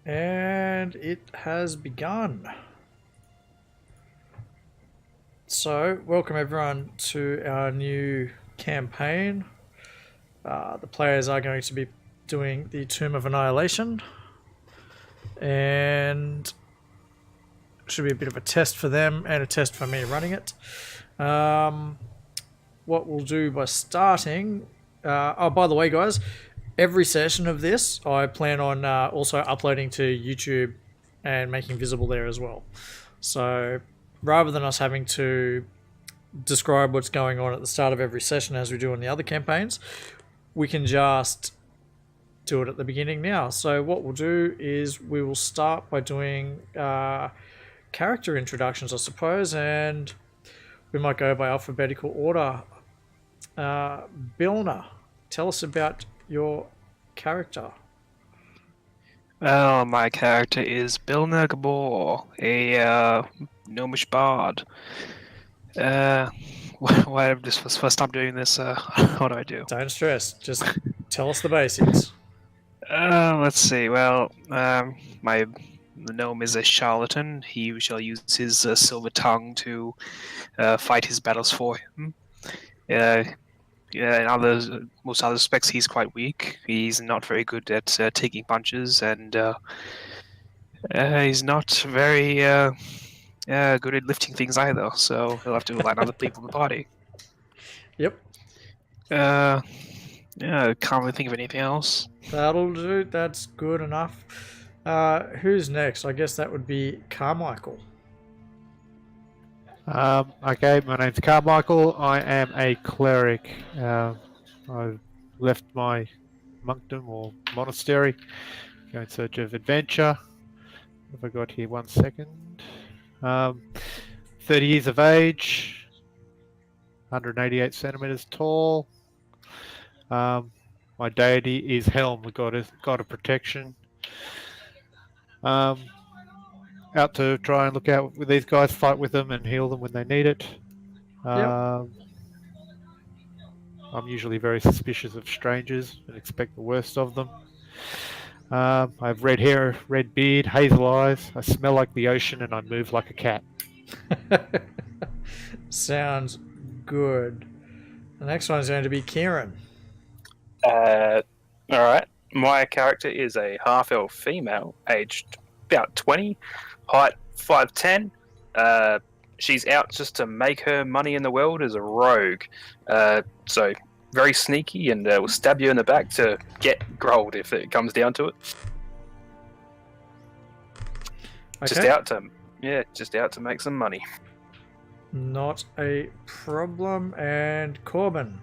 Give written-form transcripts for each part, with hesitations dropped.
And it has begun. So, welcome everyone to our new campaign. The players are going to be doing the Tomb of Annihilation, and should be a bit of a test for them and a test for me running it. What we'll do by starting. By the way, guys, every session of this I plan on also uploading to YouTube and making visible there as well. So rather than us having to describe what's going on at the start of every session as we do in the other campaigns, we can just do it at the beginning now. So what we'll do is we will start by doing character introductions, I suppose, and we might go by alphabetical order. Bilna, tell us about your character. Well, my character is Bilna Gabor, a gnomish bard. Why have this was first time doing this? What do I do? Don't stress. Just tell us the basics. Let's see. Well, the gnome is a charlatan. He shall use his silver tongue to fight his battles for him. In most other respects, he's quite weak. He's not very good at taking punches, and he's not very good at lifting things either. So he'll have to rely on other people in the party. Yep. Yeah, I can't really think of anything else. That'll do. That's good enough. Who's next? I guess that would be Carmichael. Okay, my name's Carmichael. I am a cleric. I left my monkdom or monastery, go in search of adventure. What have I got here? 1 second. 30 years of age, 188 centimeters tall. My deity is Helm, the god of protection. Out to try and look out with these guys, fight with them, and heal them when they need it. I'm usually very suspicious of strangers and expect the worst of them. I have red hair, red beard, hazel eyes. I smell like the ocean, and I move like a cat. Sounds good. The next one is going to be Kieran. Alright. My character is a half-elf female, aged about 20, height 5'10". She's out just to make her money in the world as a rogue. So very sneaky, and will stab you in the back to get gold if it comes down to it. Okay. Just out to make some money. Not a problem. And Corbin.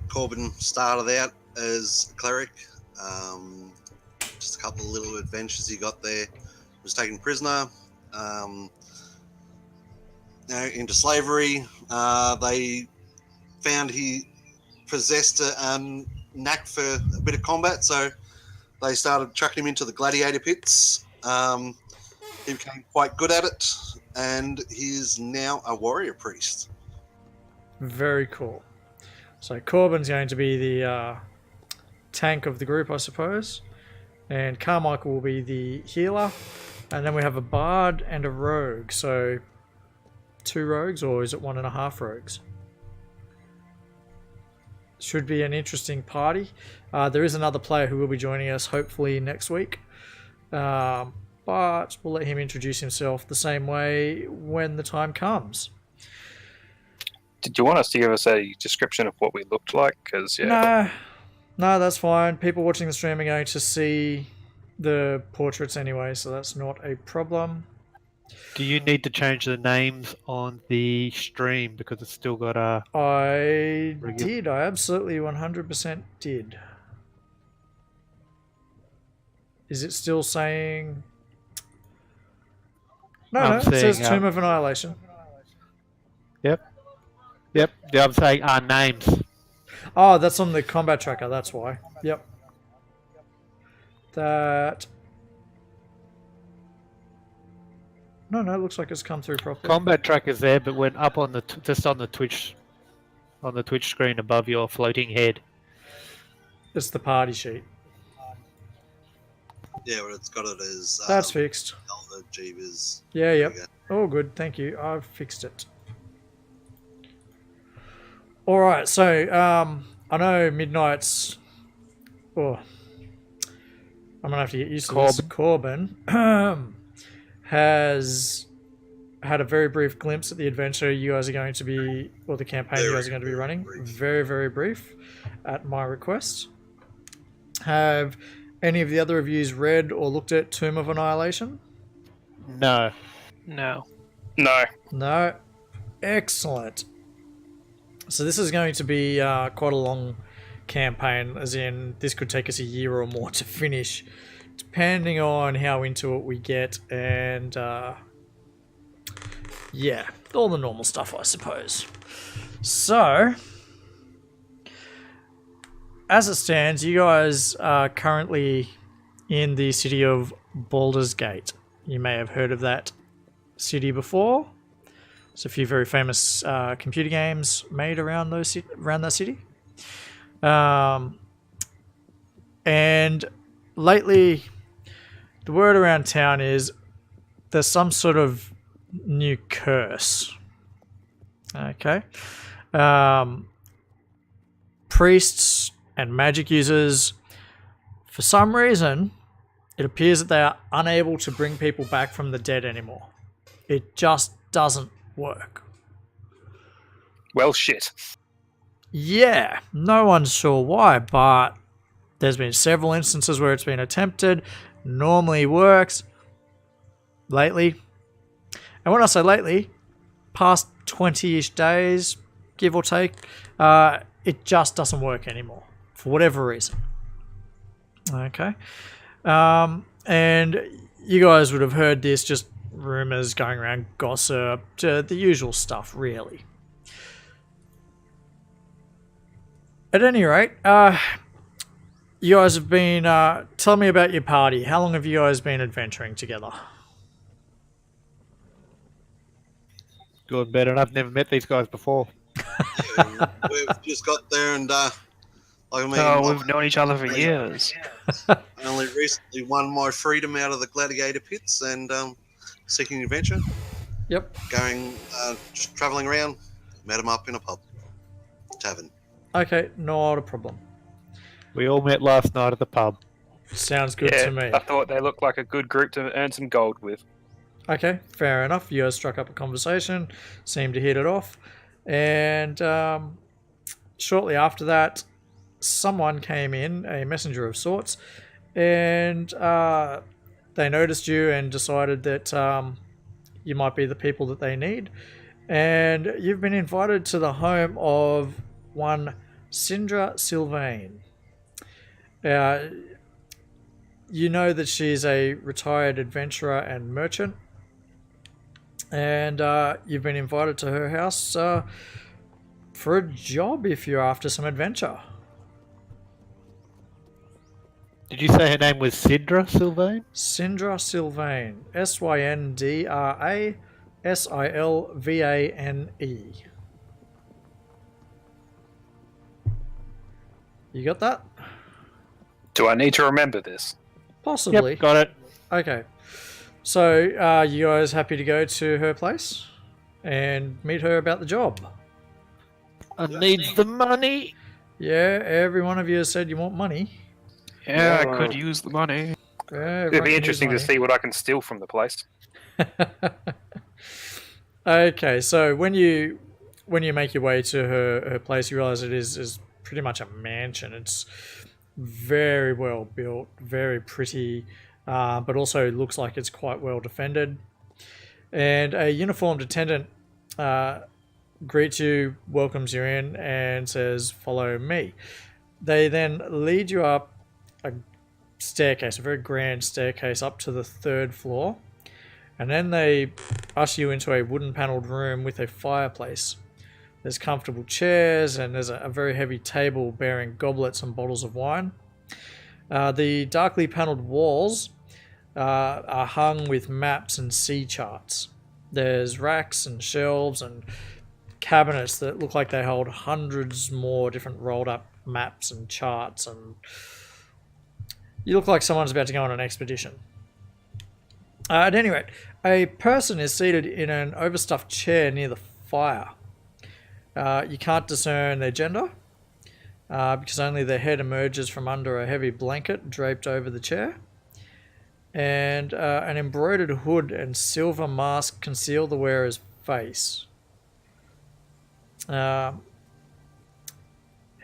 Corbin started out as a cleric. Just a couple of little adventures he got there. Was taken prisoner, into slavery. They found he possessed a knack for a bit of combat, so they started chucking him into the gladiator pits. He became quite good at it, and he's now a warrior priest. Very cool. So Corbin's going to be the tank of the group, I suppose. And Carmichael will be the healer. And then we have a bard and a rogue. So 2 rogues, or is it 1.5 rogues? Should be an interesting party. There is another player who will be joining us hopefully next week. But we'll let him introduce himself the same way when the time comes. Did you want us to give us a description of what we looked like? Because No, that's fine. People watching the stream are going to see the portraits anyway, so that's not a problem. Do you need to change the names on the stream because it's still got a... I did. I absolutely 100% did. Is it still saying... No, it says Tomb of Annihilation. Yep. Yeah, I'm saying our names. Oh, that's on the combat tracker, that's why. Yep. That... No, it looks like it's come through properly. Combat tracker's there, but when up on the just on the Twitch screen above your floating head. It's the party sheet. Yeah, well, it's got it as That's fixed. Elder Jeevers. Yeah, There yep. we go. Oh, good. Thank you. I've fixed it. All right. So, I know Midnight's. Oh, I'm gonna have to get used to this. Corbin has had a very brief glimpse at the adventure you guys are going to be, or the campaign you guys are going to be running. Very, very brief, at my request. Have any of the other of yous read or looked at Tomb of Annihilation? No. No. No. No. Excellent. So this is going to be quite a long campaign, as in this could take us a year or more to finish, depending on how into it we get, and yeah, all the normal stuff, I suppose. So, as it stands, you guys are currently in the city of Baldur's Gate. You may have heard of that city before. There's a few very famous computer games made around that city. And lately, the word around town is there's some sort of new curse. Okay. Priests and magic users, for some reason, it appears that they are unable to bring people back from the dead anymore. It just doesn't work. Well, shit. Yeah, no one's sure why, but there's been several instances where it's been attempted, normally works. Lately, and when I say lately, past 20-ish days, give or take, it just doesn't work anymore, for whatever reason. Okay. And you guys would have heard this, just rumors going around, gossip, the usual stuff, really. At any rate, you guys have been, tell me about your party. How long have you guys been adventuring together? Good, better. And I've never met these guys before. Yeah, we've just got there and I mean, We've known each other for years. I only recently won my freedom out of the gladiator pits and seeking adventure. Yep. Going, just travelling around, met them up in a pub, tavern. Okay, not a problem. We all met last night at the pub. Sounds good Yeah, to me. I thought they looked like a good group to earn some gold with. Okay, fair enough. You guys struck up a conversation, seemed to hit it off, and shortly after that, someone came in, a messenger of sorts, and they noticed you and decided that you might be the people that they need, and you've been invited to the home of one Sindra Sylvain. You know that she's a retired adventurer and merchant, and you've been invited to her house for a job if you're after some adventure. Did you say her name was Sidra Sylvain? Sindra Sylvain. Syndrasilvane. You got that? Do I need to remember this? Possibly. Yep, got it. Okay. So, are you guys happy to go to her place and meet her about the job? I needs the money. Yeah, every one of you has said you want money. Yeah, I could use the money. It'd be interesting to see what I can steal from the place. Okay, so when you make your way to her place, you realize it is pretty much a mansion. It's very well built, very pretty, but also looks like it's quite well defended. And a uniformed attendant greets you, welcomes you in, and says, "Follow me." They then lead you up a staircase, a very grand staircase up to the 3rd floor, and then they usher you into a wooden panelled room with a fireplace. There's comfortable chairs, and there's a very heavy table bearing goblets and bottles of wine. The darkly panelled walls are hung with maps and sea charts. There's racks and shelves and cabinets that look like they hold hundreds more different rolled up maps and charts, and You look like someone's about to go on an expedition. At any rate, a person is seated in an overstuffed chair near the fire. You can't discern their gender because only their head emerges from under a heavy blanket draped over the chair. And an embroidered hood and silver mask conceal the wearer's face.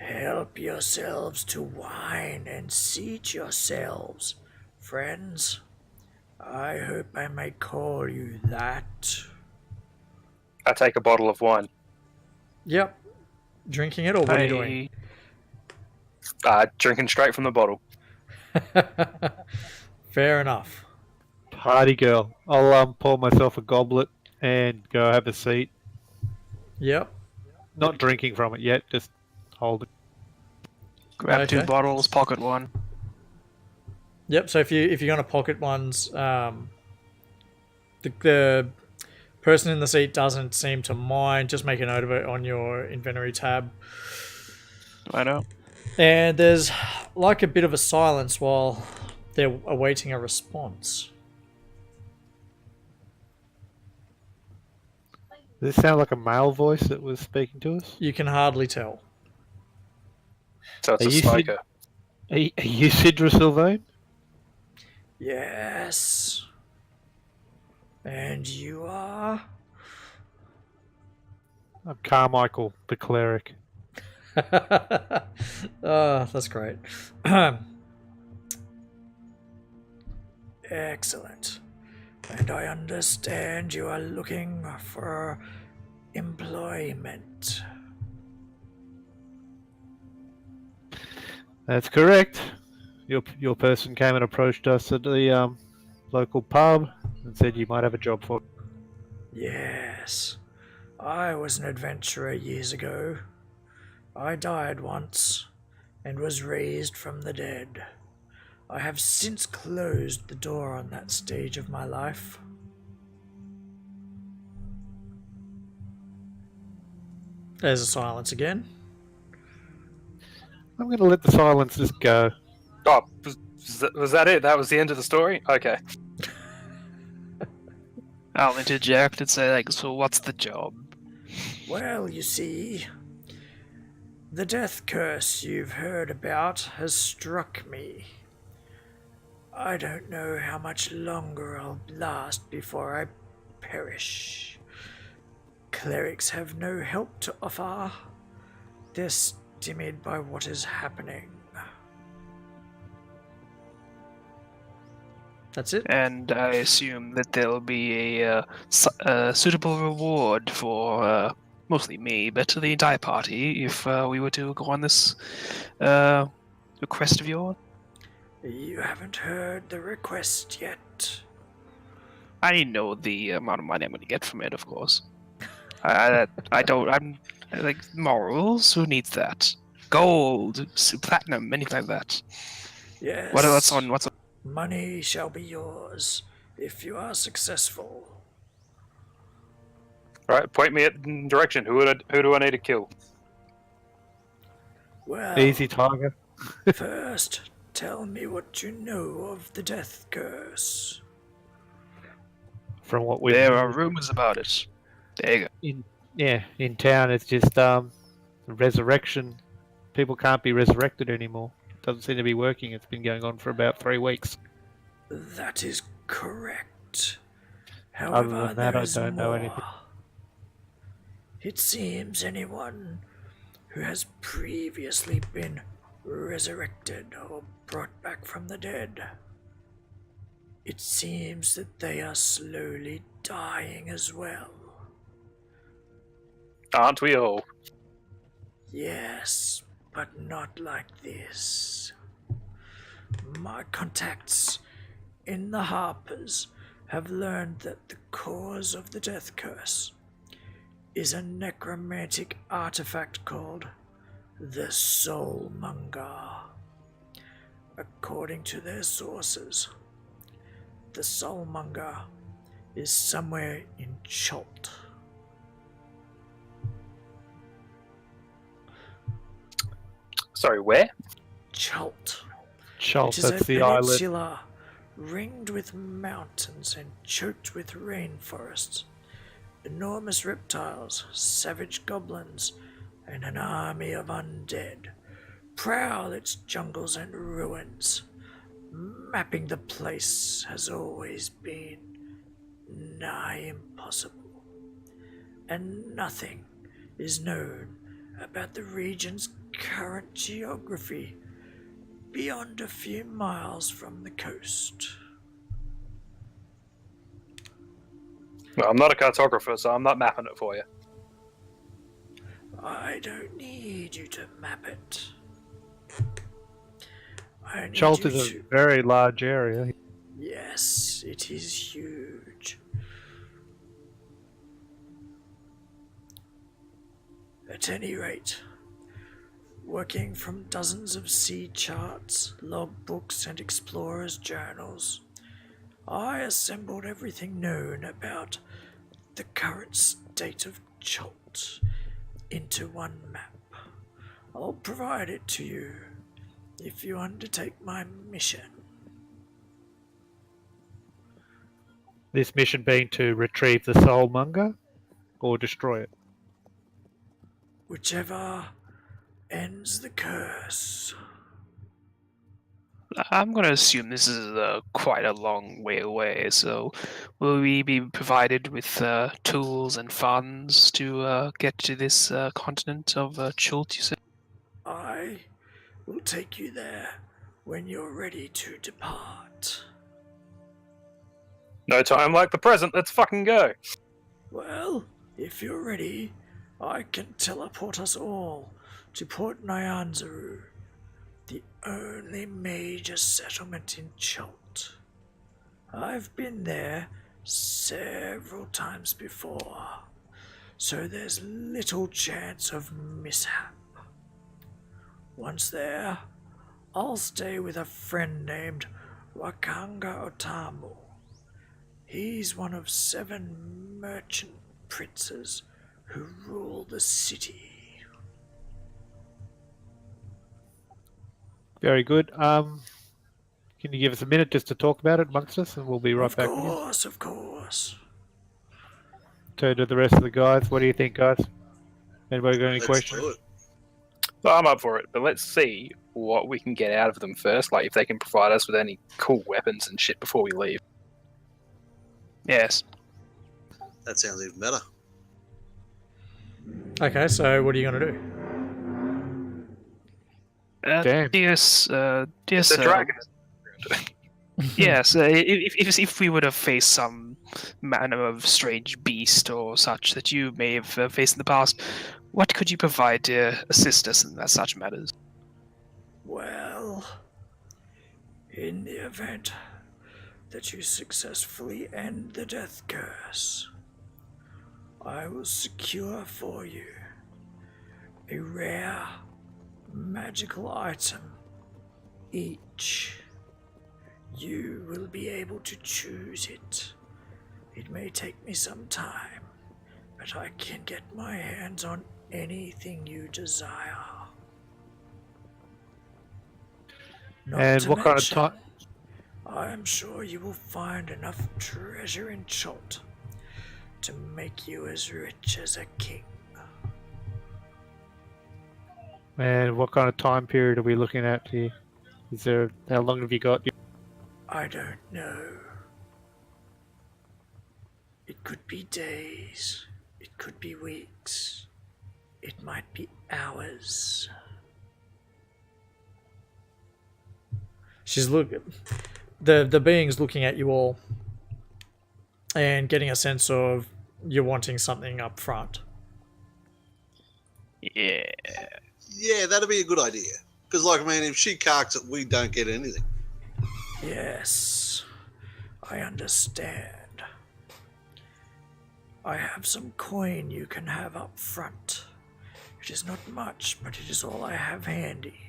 Help yourselves to wine and seat yourselves, friends. I hope I may call you that. I take a bottle of wine. Yep. Drinking it, or what are you doing? Drinking straight from the bottle. Fair enough. Party girl. I'll pour myself a goblet and go have a seat. Yep. Not drinking from it yet, just hold it. Grab 2 Okay. bottles, pocket one. Yep. So if you're gonna pocket ones, the person in the seat doesn't seem to mind. Just make a note of it on your inventory tab. I know. And there's like a bit of a silence while they're awaiting a response. Does this sound like a male voice that was speaking to us? You can hardly tell. So it's Are a you smoker. Are you Sidra Sylvain? Yes. And you are? I'm Carmichael, the cleric. That's great. Excellent. And I understand you are looking for employment. That's correct. Your person came and approached us at the local pub and said you might have a job for. Yes. I was an adventurer years ago. I died once and was raised from the dead. I have since closed the door on that stage of my life. There's a silence again. I'm going to let the silence just go. Oh, was that it? That was the end of the story? Okay. I'll interject and say, like, so what's the job? Well, you see, the death curse you've heard about has struck me. I don't know how much longer I'll last before I perish. Clerics have no help to offer. They're stymied by what is happening. That's it? And I assume that there'll be a suitable reward for mostly me, but the entire party if we were to go on this request of yours. You haven't heard the request yet. I know the amount of money I'm going to get from it, of course. I don't. I'm like morals. Who needs that? Gold, platinum, anything like that. Yes. What's on? Money shall be yours if you are successful. All right, point me in direction. Who do I need to kill? Well, Easy, Tiger. first, tell me what you know of the death curse. From what we There are rumors about it. There you go. in town, it's just resurrection. People can't be resurrected anymore. Doesn't seem to be working. It's been going on for about 3 weeks. That is correct. Other However, than that, there I is don't know more. anything. It seems anyone who has previously been resurrected or brought back from the dead, it seems that they are slowly dying as well. Aren't we all? Yes, but not like this. My contacts in the Harpers have learned that the cause of the death curse is a necromantic artifact called the Soulmonger. According to their sources, the Soulmonger is somewhere in Chult. Sorry, where? Chult. Schultz, It is that's a the island. peninsula ringed with mountains and choked with rainforests. Enormous reptiles, savage goblins, and an army of undead prowl its jungles and ruins. Mapping the place has always been nigh impossible, and nothing is known about the region's current geography beyond a few miles from the coast. Well, I'm not a cartographer, so I'm not mapping it for you. I don't need you to map it. I need Schultz you is a to... very large area. Yes, it is huge. At any rate, working from dozens of sea charts, logbooks, and explorers' journals, I assembled everything known about the current state of Chult into one map. I'll provide it to you if you undertake my mission. This mission being to retrieve the Soulmonger or destroy it. Whichever ends the curse. I'm going to assume this is quite a long way away, so will we be provided with tools and funds to get to this continent of Chult, you said? I will take you there when you're ready to depart. No time like the present. Let's fucking go. Well, if you're ready, I can teleport us all to Port Nyanzaru, the only major settlement in Chult. I've been there several times before, so there's little chance of mishap. Once there, I'll stay with a friend named Wakanga Otamu. He's one of 7 merchant princes who rule the city. Very good. Can you give us a minute just to talk about it amongst us, and we'll be right back with you. Of course. Turn to the rest of the guys. What do you think, guys? Anybody got any Let's questions? do it. Well, I'm up for it, but let's see what we can get out of them first. Like, if they can provide us with any cool weapons and shit before we leave. Yes. That sounds even better. Okay, so what are you going to do? Damn. Dear The sir, dragon. yes, if we would have faced some manner of strange beast or such that you may have faced in the past, what could you provide to assist us in such matters? Well, in the event that you successfully end the death curse, I will secure for you a rare magical item each. You will be able to choose it. It may take me some time, but I can get my hands on anything you desire. Not And to what kind of mention, time? I am sure you will find enough treasure in Chult to make you as rich as a king. And what kind of time period are we looking at here? Is there? How long have you got? I don't know. It could be days. It could be weeks. It might be hours. She's the being's looking at you all and getting a sense of you're wanting something up front. Yeah. Yeah, that'd be a good idea. Because, like, I mean, if she carks it, we don't get anything. Yes, I understand. I have some coin you can have up front. It is not much, but it is all I have handy.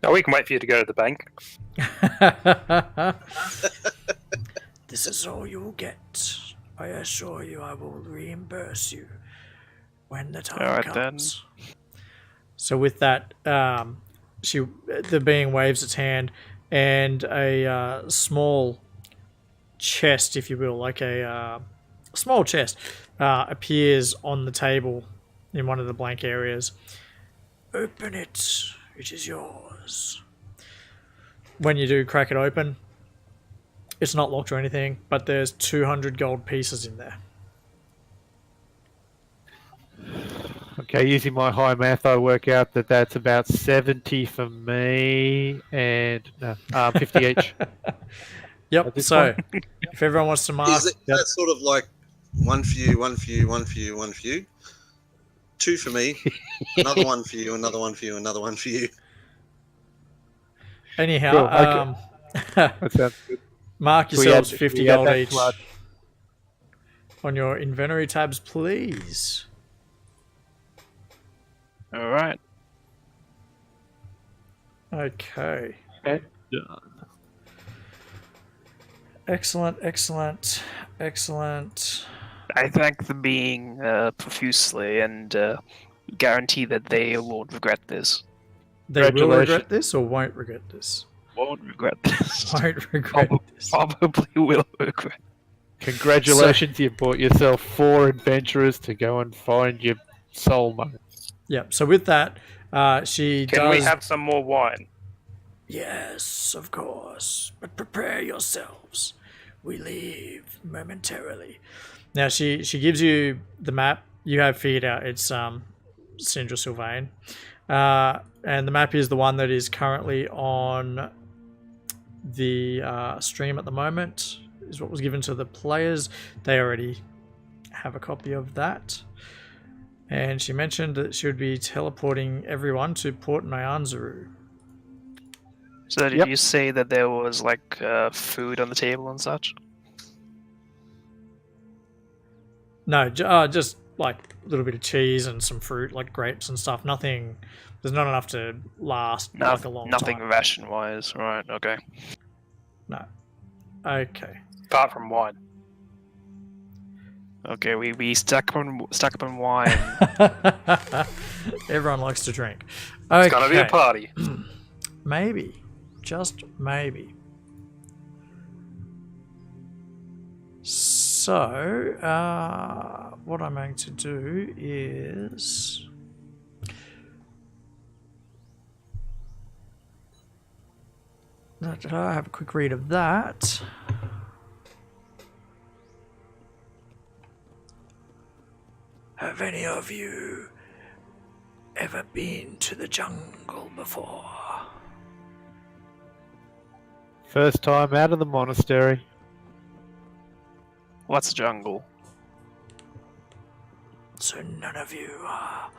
No, we can wait for you to go to the bank. This is all you will get. I assure you I will reimburse you when the time All right, comes. So with that, the being waves its hand, and a small chest, if you will, like a small chest, appears on the table in one of the blank areas. Open it. It is yours. When you do crack it open, it's not locked or anything, but there's 200 gold pieces in there. Okay, using my high math, I work out that that's about 70 for me and 50 each. Yep. At this So, if everyone wants to mark, Is that sort of like one for you, one for you, one for you, one for you? Two for me, another one for you, another one for you, another one for you. anyhow, That sounds good. mark So we yourselves add- 50 we add gold that each to our- on your inventory tabs, please. All right. Okay. Okay. Excellent, excellent, excellent. I thank the being profusely and guarantee that they won't regret this. They will Congratulations. regret this or won't regret this? Won't regret this. Won't regret this. Probably will regret. Congratulations, you bought yourself 4 adventurers to go and find your soulmate. Yep. So with that, she Can does. we have some more wine? Yes, of course. But prepare yourselves. We leave momentarily. Now she gives you the map. You have figured out it's Sindra Sylvain. And the map is the one that is currently on the stream at the moment, is what was given to the players. They already have a copy of that. And she mentioned that she would be teleporting everyone to Port Nyanzaru. So did Yep. you say that there was like food on the table and such? No, just like a little bit of cheese and some fruit, like grapes and stuff. Nothing. There's not enough to last like a long Nothing time. ration-wise. Right. Okay. No. Okay. Apart from wine. Okay. We stack up on wine. Everyone likes to drink. Okay. It's gonna be a party. Maybe. Just maybe. So, what I'm going to do is... I have a quick read of that. Have any of you ever been to the jungle before? First time out of the monastery. What's jungle? So none of you are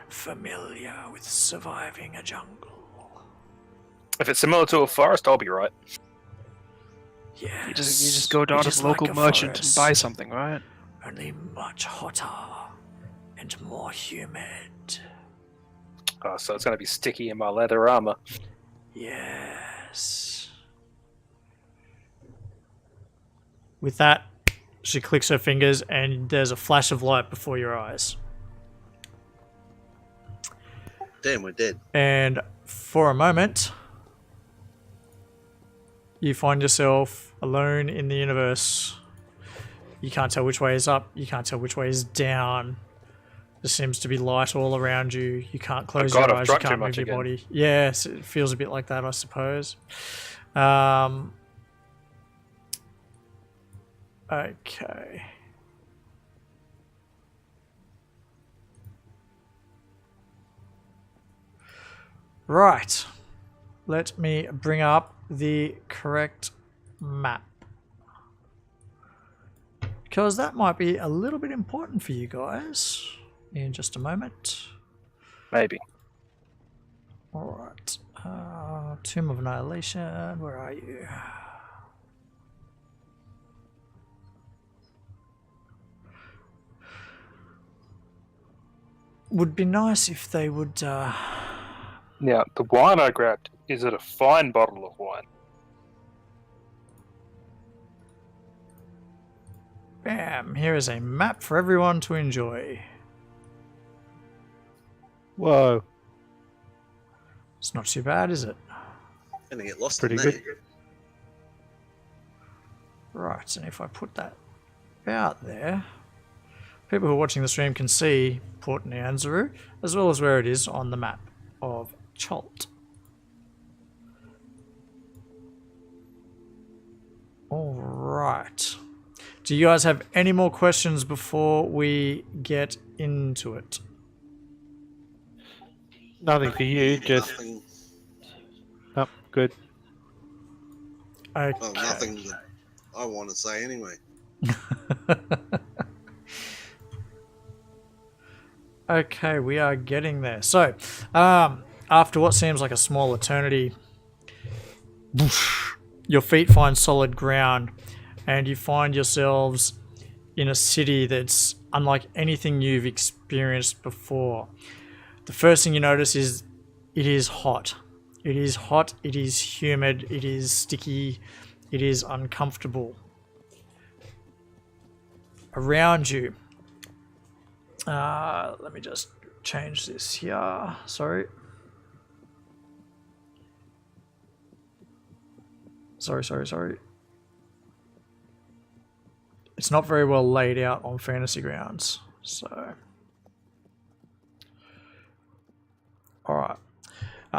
familiar with surviving a jungle. If it's similar to a forest, I'll be right. Yes. You just go down it to is the local like a merchant forest, and buy something, right? only much hotter and more humid. Oh, so it's gonna be sticky in my leather armor. Yes. With that, she clicks her fingers and there's a flash of light before your eyes. Damn, we're dead. And for a moment, you find yourself alone in the universe. You can't tell which way is up. You can't tell which way is down. There seems to be light all around you. You can't close God, your I've eyes. You drunk too can't move much your again. body. Yes, it feels a bit like that, I suppose. Okay. Right. Let me bring up the correct map. Because that might be a little bit important for you guys in just a moment. Maybe. Alright. Tomb of Annihilation, where are you? Would be nice if they would, Now, the wine I grabbed, is it a fine bottle of wine? bam, here is a map for everyone to enjoy. Whoa. It's not too bad, is it? Gonna get lost Pretty in good. there. Right, and if I put that out there, people who are watching the stream can see Port Nyanzaru, as well as where it is on the map of Cholt. Alright. Do you guys have any more questions before we get into it? Nothing for you, just Nothing, oh, good. Okay. well, nothing that I want to say anyway. Okay, we are getting there. So, after what seems like a small eternity, your feet find solid ground and you find yourselves in a city that's unlike anything you've experienced before. The first thing you notice is it is hot. It is hot, it is humid, it is sticky, it is uncomfortable. Around you, let me just change this here. Sorry. Sorry. It's not very well laid out on Fantasy Grounds, so. Alright.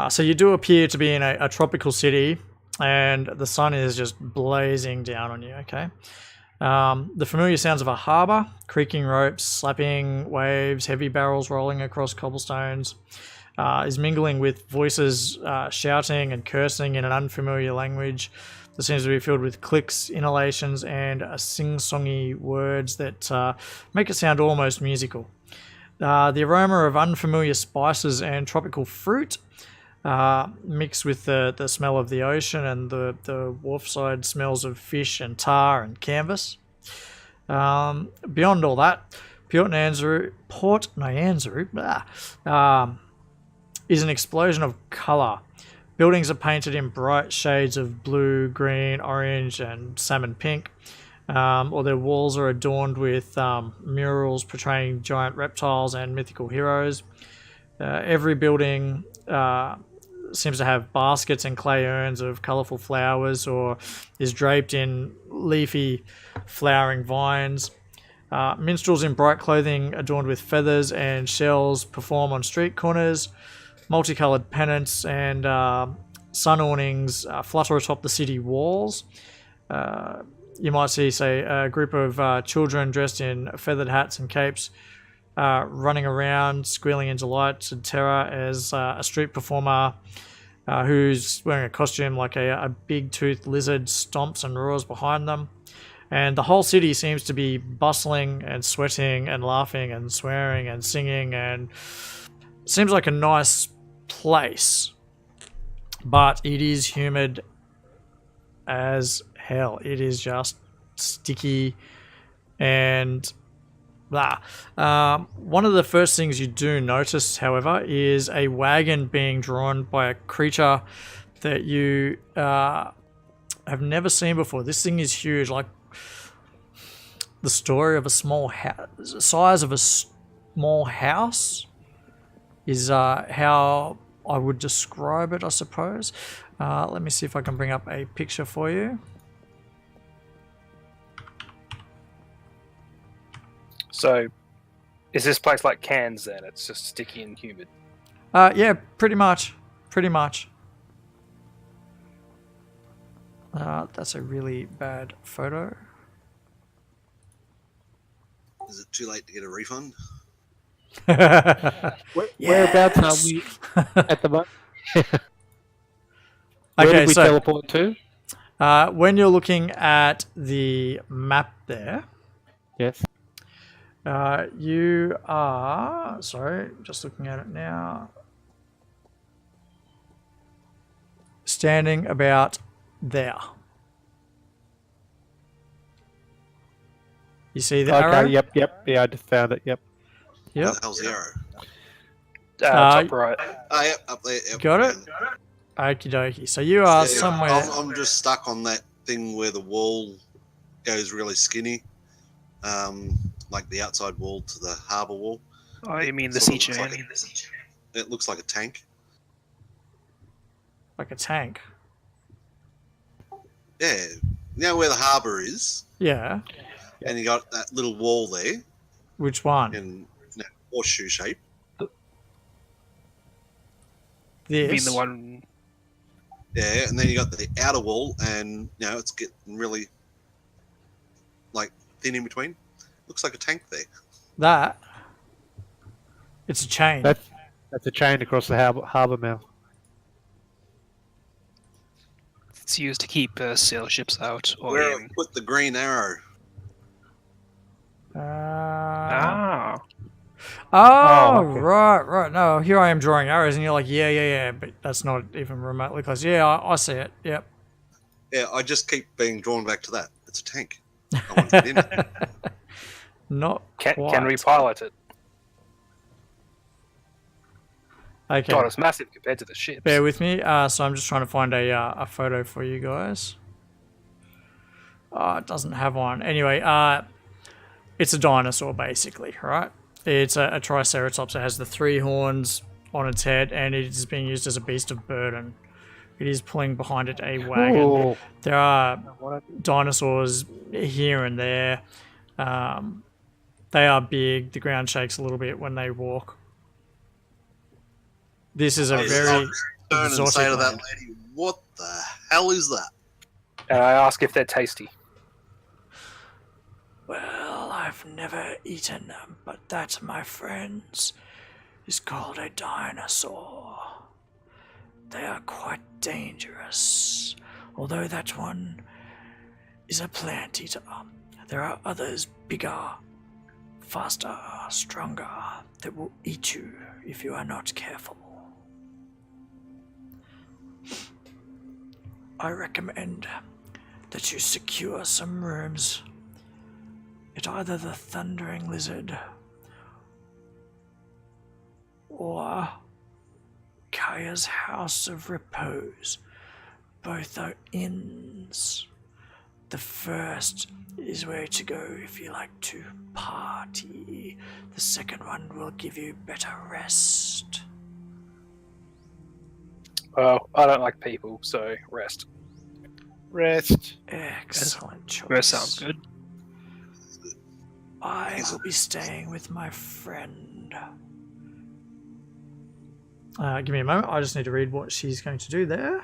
So you do appear to be in a tropical city, and the sun is just blazing down on you, okay? The familiar sounds of a harbour, creaking ropes, slapping waves, heavy barrels rolling across cobblestones, is mingling with voices shouting and cursing in an unfamiliar language that seems to be filled with clicks, inhalations, and sing-songy words that make it sound almost musical. The aroma of unfamiliar spices and tropical fruit mixed with the smell of the ocean and the wharfside smells of fish and tar and canvas. Beyond all that, Port Nyanzaru is an explosion of colour. Buildings are painted in bright shades of blue, green, orange, and salmon pink. Or their walls are adorned with murals portraying giant reptiles and mythical heroes. Every building seems to have baskets and clay urns of colourful flowers or is draped in leafy flowering vines. Minstrels in bright clothing adorned with feathers and shells perform on street corners. Multicoloured pennants and sun awnings flutter atop the city walls. You might see, say, a group of children dressed in feathered hats and capes running around, squealing in delight and terror as a street performer who's wearing a costume like a big-toothed lizard stomps and roars behind them. And the whole city seems to be bustling and sweating and laughing and swearing and singing, and seems like a nice place. But it is humid as hell. It is just sticky and blah. One of the first things you do notice, however, is a wagon being drawn by a creature that you have never seen before. This thing is huge, like the story of a small house, size of a small house is how I would describe it, I suppose. Let me see if I can bring up a picture for you. So, is this place like Cairns then? It's just sticky and humid. Yeah, pretty much. That's a really bad photo. Is it too late to get a refund? Whereabouts are we at the moment? Where Okay, did we so teleport to? when you're looking at the map there, Yes. you are, sorry, just looking at it now, standing about there. You see the arrow? Okay, yep. Yeah, I just found it, yep. Where Yep. the hell's the arrow? Top right. Oh, yep, up there. Yep. Got it? Okie dokie. So you are Yeah, somewhere. I'm just stuck on that thing where the wall goes really skinny, like the outside wall to the harbour wall. Oh, you mean the Sort sea of looks journey? It looks like a tank. Like a tank. Yeah. You know where the harbour is? Yeah. And you got that little wall there Which one? in horseshoe shape. You mean This. the one? Yeah, and then you got the outer wall, and it's getting really like thin in between. Looks like a tank there. That. It's a chain. That's a chain across the harbour mouth. It's used to keep sail ships out or Where I in. put the green arrow. Ah. Oh, okay. right. No, here I am drawing arrows, and you're like, yeah, but that's not even remotely close. Yeah, I see it. Yep. Yeah, I just keep being drawn back to that. It's a tank. I want to get in it. Not Can quite. we pilot it? Okay. God, it's massive compared to the ships. Bear with me. So I'm just trying to find a photo for you guys. It doesn't have one. Anyway, it's a dinosaur basically, right? It's a triceratops. It has the 3 horns on its head, and it is being used as a beast of burden. It is pulling behind it a wagon. Cool. There are dinosaurs here and there. They are big. The ground shakes a little bit when they walk. This is a very Turn and say exotic to that land. lady, "What the hell is that?" And I ask if they're tasty. Well, I've never eaten them, but that, my friends, is called a dinosaur. They are quite dangerous, although that one is a plant eater. There are others bigger, faster, stronger, that will eat you if you are not careful. I recommend that you secure some rooms at either the Thundering Lizard or Kaya's House of Repose. Both are inns. The first is where to go if you like to party. The second one will give you better rest. Well, I don't like people, so rest. Rest. Excellent choice. That sounds good. I will be staying with my friend. Give me a moment. I just need to read what she's going to do there.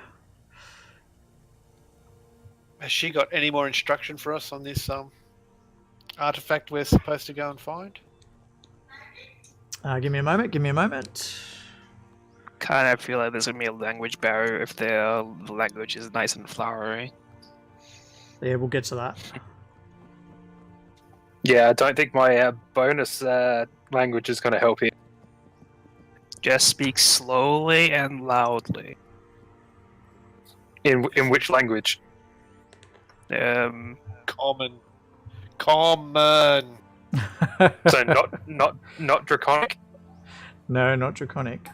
Has she got any more instruction for us on this artifact we're supposed to go and find? Give me a moment. Kind of feel like there's gonna be a language barrier if their language is nice and flowery. Yeah, we'll get to that. Yeah, I don't think my bonus language is going to help here. Just speak slowly and loudly. In which language? Common. So not draconic. No, not draconic.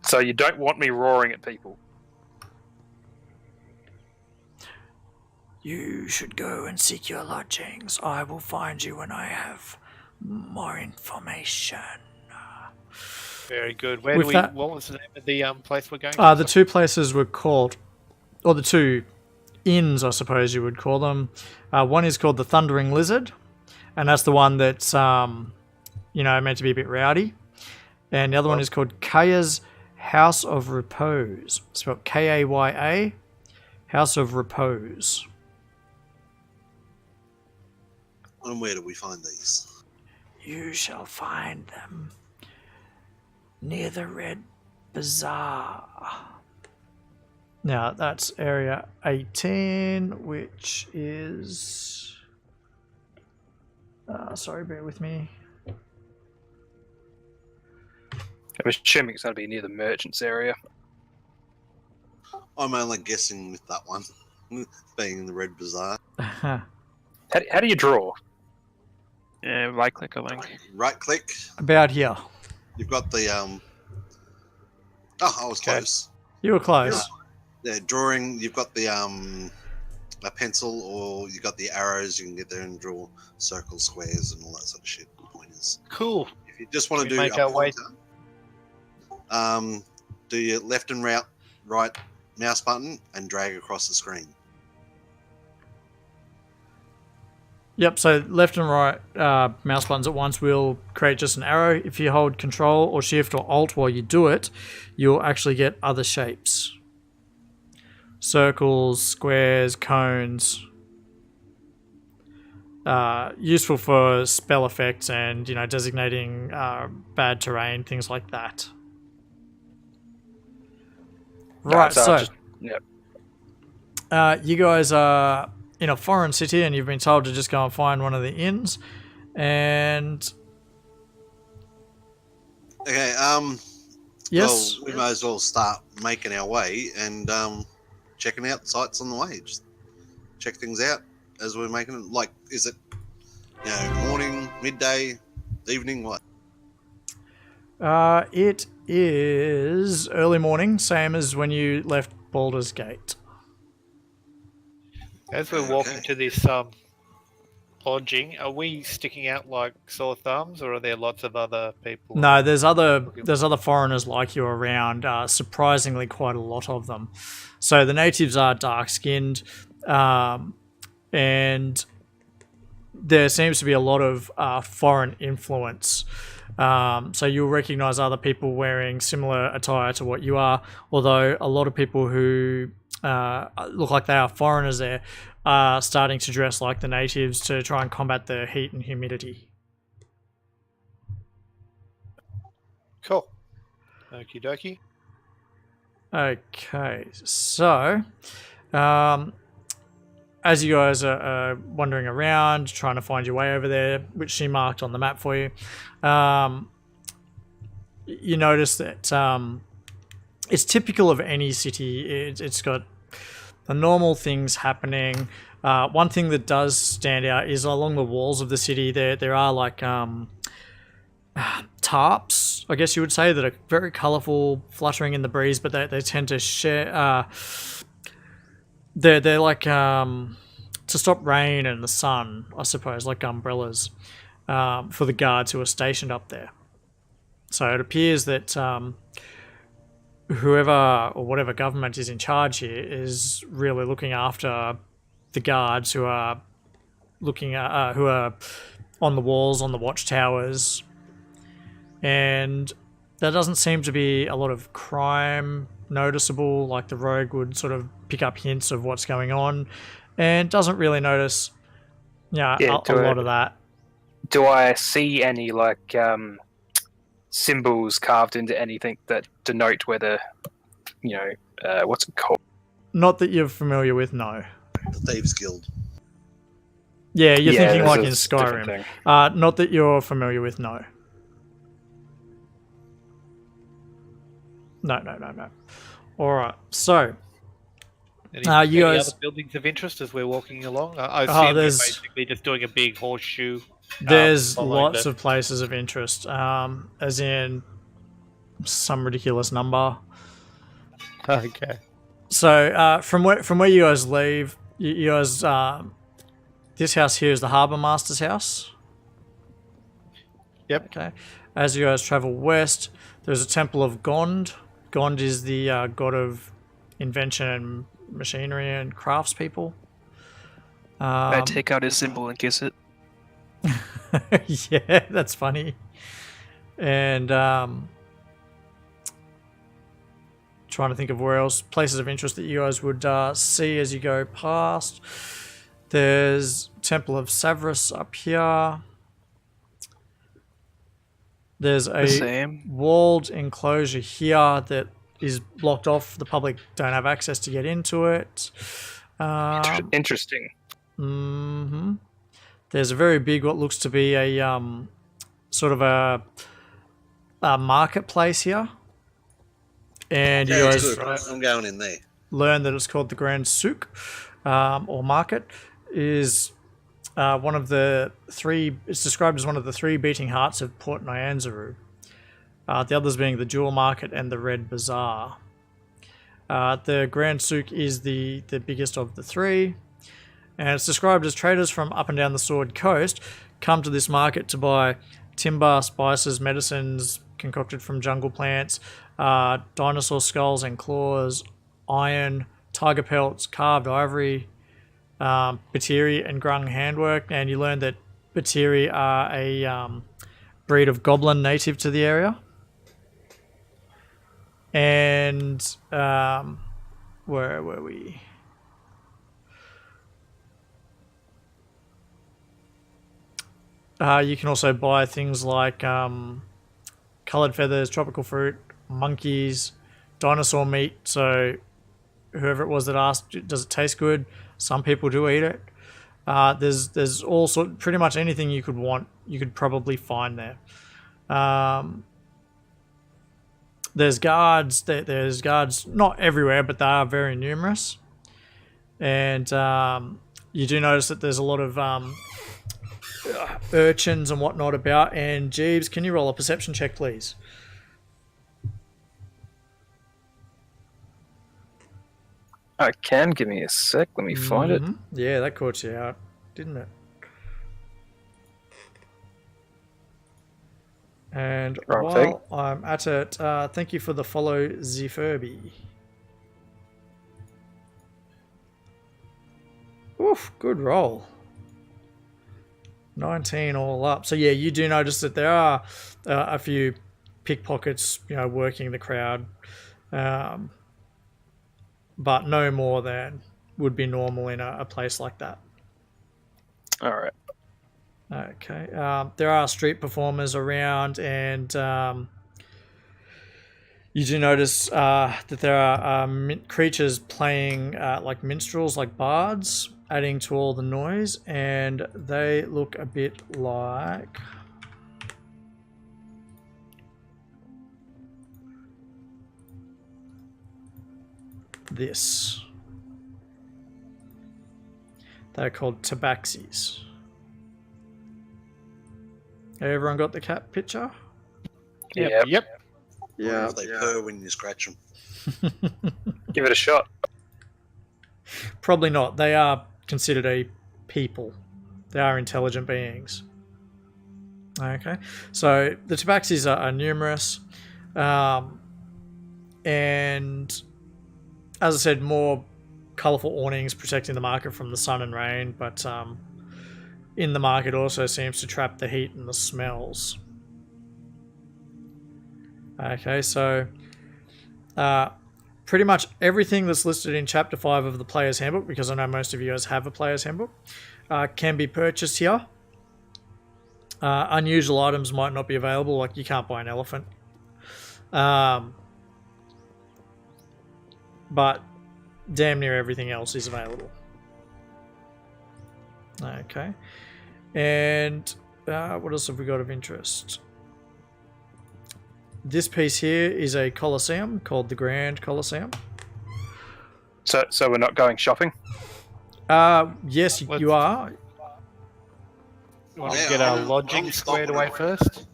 So you don't want me roaring at people. You should go and seek your lodgings. I will find you when I have more information. Very good. Where With do we? that- What was the name of the place we're going? The 2 places were called, or the 2 inns, I suppose you would call them. One is called the Thundering Lizard, and that's the one that's, meant to be a bit rowdy. And the other one is called Kaya's House of Repose, spelled Kaya, House of Repose. And where do we find these? You shall find them near the Red Bazaar. Now, that's area 18, which is... sorry, bear with me. I'm assuming it's going to be near the merchants area. I'm only guessing with that one, being in the Red Bazaar. How do you draw? Yeah, right click a link. Right click. About here. You've got the Oh, I was close. You were close. Yeah, drawing. You've got the a pencil, or you got the arrows. You can get there and draw circles, squares, and all that sort of shit. Pointers. Cool. If you just want to We do make a our way- pointer, do your left and right mouse button and drag across the screen. Yep, so left and right mouse buttons at once will create just an arrow. If you hold Control or Shift or Alt while you do it, you'll actually get other shapes. Circles, squares, cones. Useful for spell effects and, you know, designating bad terrain, things like that. Right, so Yep. you guys are in a foreign city and you've been told to just go and find one of the inns. And Okay, yes, well, we might as well start making our way and checking out sites on the way. Just check things out as we're making it. Like, is it, you know, morning, midday, evening, what? it is early morning, same as when you left Baldur's Gate. As we're walking to this lodging, are we sticking out like sore thumbs, or are there lots of other people? No, there's other foreigners like you around. Surprisingly, quite a lot of them. So the natives are dark skinned, and there seems to be a lot of foreign influence. So you'll recognize other people wearing similar attire to what you are, although a lot of people who look like they are foreigners there are starting to dress like the natives to try and combat the heat and humidity. Cool. Okie dokie. Okay, so as you guys are wandering around trying to find your way over there, which she marked on the map for you, you notice that it's typical of any city. It's got the normal things happening. One thing that does stand out is along the walls of the city there are like tarps, I guess you would say, that are very colourful, fluttering in the breeze, but they tend to share. They're like to stop rain and the sun, I suppose, like umbrellas for the guards who are stationed up there. So it appears that whoever or whatever government is in charge here is really looking after the guards who are looking at who are on the walls, on the watchtowers, and there doesn't seem to be a lot of crime noticeable. Like the rogue would sort of pick up hints of what's going on, and doesn't really notice, a lot of that. Do I see any like symbols carved into anything that denote whether, what's it called? Not that you're familiar with, no. The Thieves Guild. Yeah, you're thinking like in this is a different Skyrim. thing. Not that you're familiar with, no. No. Alright, so Any you guys... other buildings of interest as we're walking along? I assume we're basically just doing a big horseshoe. There's lots of places of interest, as in some ridiculous number. Okay. So from where you guys leave, you guys, this house here is the Harbour Master's house. Yep. Okay. As you guys travel west, there's a Temple of Gond. Gond is the god of invention and machinery and craftspeople. I take out his symbol and kiss it. Yeah, that's funny. And trying to think of where else, places of interest that you guys would see as you go past. There's Temple of Savras up here. There's a walled enclosure here that is blocked off. The public don't have access to get into it. Interesting. Mm-hmm. There's a very big, what looks to be a sort of a marketplace here. And you guys I'm going in there. learn that it's called the Grand Souk, or market, is one of the three, it's described as one of the three beating hearts of Port Nyanzaru. The others being the Jewel Market and the Red Bazaar. The Grand Souk is the biggest of the three, and it's described as traders from up and down the Sword Coast come to this market to buy timber, spices, medicines concocted from jungle plants, dinosaur skulls and claws, iron, tiger pelts, carved ivory, Batiri and Grung handwork, and you learn that Batiri are a breed of goblin native to the area. And where were we? You can also buy things like coloured feathers, tropical fruit, monkeys, dinosaur meat. So whoever it was that asked, does it taste good? Some people do eat it. There's also pretty much anything you could want, you could probably find there. There's guards. There's guards not everywhere, but they are very numerous. And you do notice that there's a lot of urchins and whatnot about. And Jeeves, can you roll a perception check, please? I can. Give me a sec. Let me find it. Yeah, that caught you out, didn't it? And Wrong while thing. I'm at it, thank you for the follow, Zfurby. Oof, good roll. 19 all up. So yeah, you do notice that there are a few pickpockets, working the crowd, but no more than would be normal in a place like that. All right. Okay. There are street performers around, and you do notice that there are creatures playing like minstrels, like bards, adding to all the noise, and they look a bit like this. They're called tabaxis. Everyone got the cat picture? Yep. Yeah. They purr when you scratch them. Give it a shot. Probably not. They are considered a people. They are intelligent beings. Okay. So the tabaxis are numerous. And as I said, more colourful awnings protecting the market from the sun and rain, but in the market also seems to trap the heat and the smells. Okay, so pretty much everything that's listed in Chapter 5 of the Player's Handbook, because I know most of you guys have a Player's Handbook, can be purchased here. Unusual items might not be available, like you can't buy an elephant. But damn near everything else is available. Okay. And what else have we got of interest? This piece here is a Colosseum called the Grand Colosseum. So we're not going shopping? Yes, you are. You want to get our lodging I'm squared stopping away first?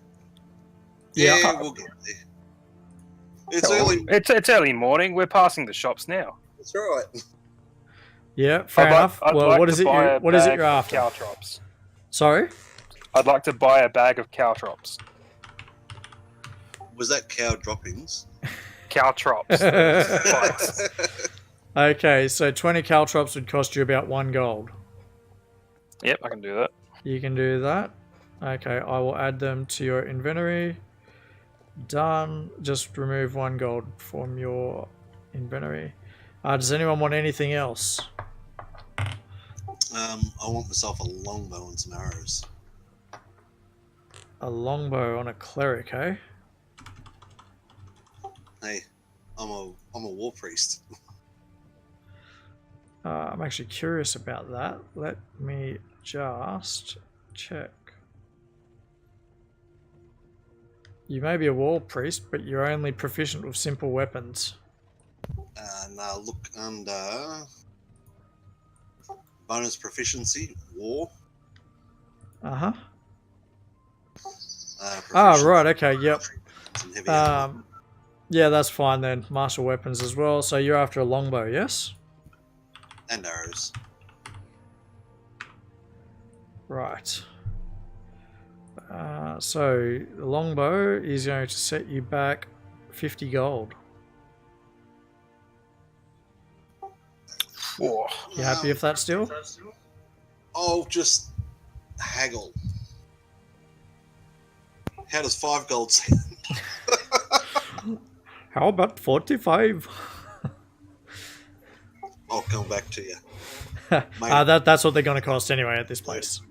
Yeah, we'll get there. It's early. It's early morning. We're passing the shops now. That's right. Yeah, fair enough. Well, what is it you're after? Caltrops. Sorry? I'd like to buy a bag of caltrops. Was that cow droppings? Caltrops. Spikes. Okay, so 20 caltrops would cost you about 1 gold. Yep, I can do that. You can do that. Okay, I will add them to your inventory. Done. Just remove 1 gold from your inventory. Does anyone want anything else? I want myself a longbow and some arrows. A longbow on a cleric, eh? Hey, I'm a war priest. I'm actually curious about that. Let me just check. You may be a war priest, but you're only proficient with simple weapons. Now look under bonus proficiency, war. Uh-huh. Proficiency, Right, okay, yep. some heavy armor. Yeah, that's fine then. Martial weapons as well. So you're after a longbow, yes? And arrows. Right. So the longbow is going to set you back 50 gold. Whoa. You happy with that still? I'll just haggle. How does 5 gold sound? How about 45? I'll come back to you. That's what they're going to cost anyway at this place.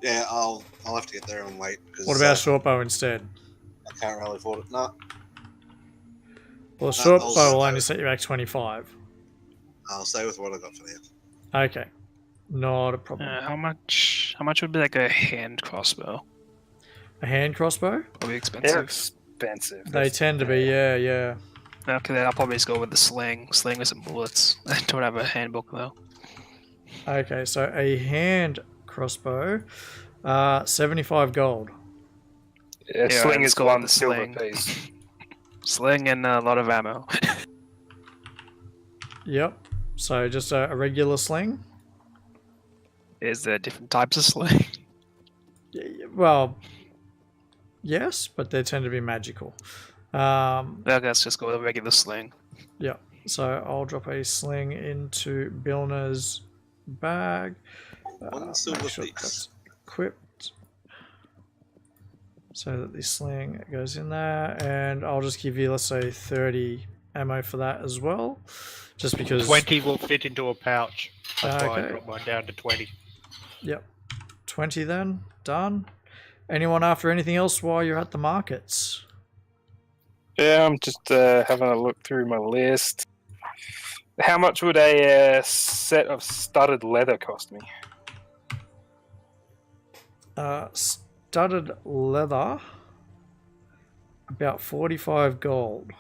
Yeah, I'll have to get there and wait. Cause, What about short bow instead? I can't really afford it. No, Well, short I'll bow will stay only with- set you back 25. I'll stay with what I got for now. Okay. Not a problem. How much would be like a hand crossbow? A hand crossbow? Probably They're expensive. expensive. They tend to be, yeah. Okay, then I'll probably just go with the sling. Sling with some bullets. I don't have a handbook though. Okay, so a hand crossbow, 75 gold. Yeah, Yeah, sling let's is go with one the silver sling. piece. Sling and a lot of ammo. Yep. So just a regular sling. Is there different types of sling? Well, yes, but they tend to be magical. Well, let's just go with a regular sling. Yeah. So I'll drop a sling into Bilna's bag. One silver Make sure piece. that's equipped. So that the sling goes in there. And I'll just give you, let's say, 30 ammo for that as well. Just because... 20 will fit into a pouch. That's why I Okay. dropped mine down to 20. Yep. 20 then. Done. Anyone after anything else while you're at the markets? Yeah, I'm just having a look through my list. How much would a set of studded leather cost me? Studded leather, about 45 gold.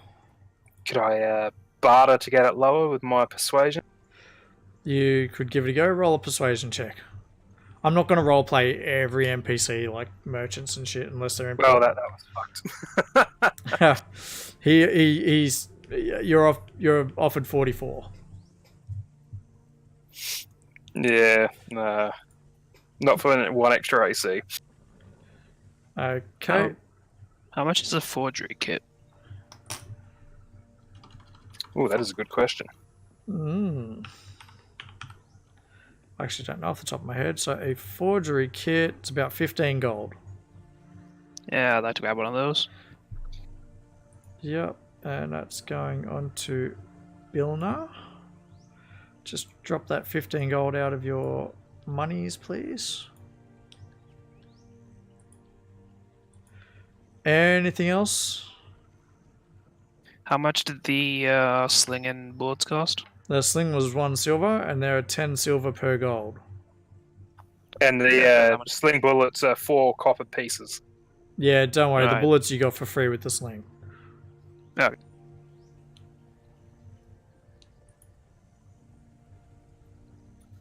Could I barter to get it lower with my persuasion? You could give it a go. Roll a persuasion check. I'm not going to roleplay every NPC like merchants and shit unless they're Well, important. that was fucked. he's you're offered 44. Yeah, nah. Not for one extra AC. Okay. How much is a forgery kit? Oh, that is a good question. I actually don't know off the top of my head. So a forgery kit, it's about 15 gold. Yeah, I'd like to grab one of those. Yep, and that's going on to Bilna. Just drop that 15 gold out of your monies, please. Anything else? How much did the sling and bullets cost? The sling was 1 silver, and there are 10 silver per gold. And the Yeah, how much- sling bullets are 4 copper pieces. Yeah, don't worry. The Right. bullets you got for free with the sling. Okay.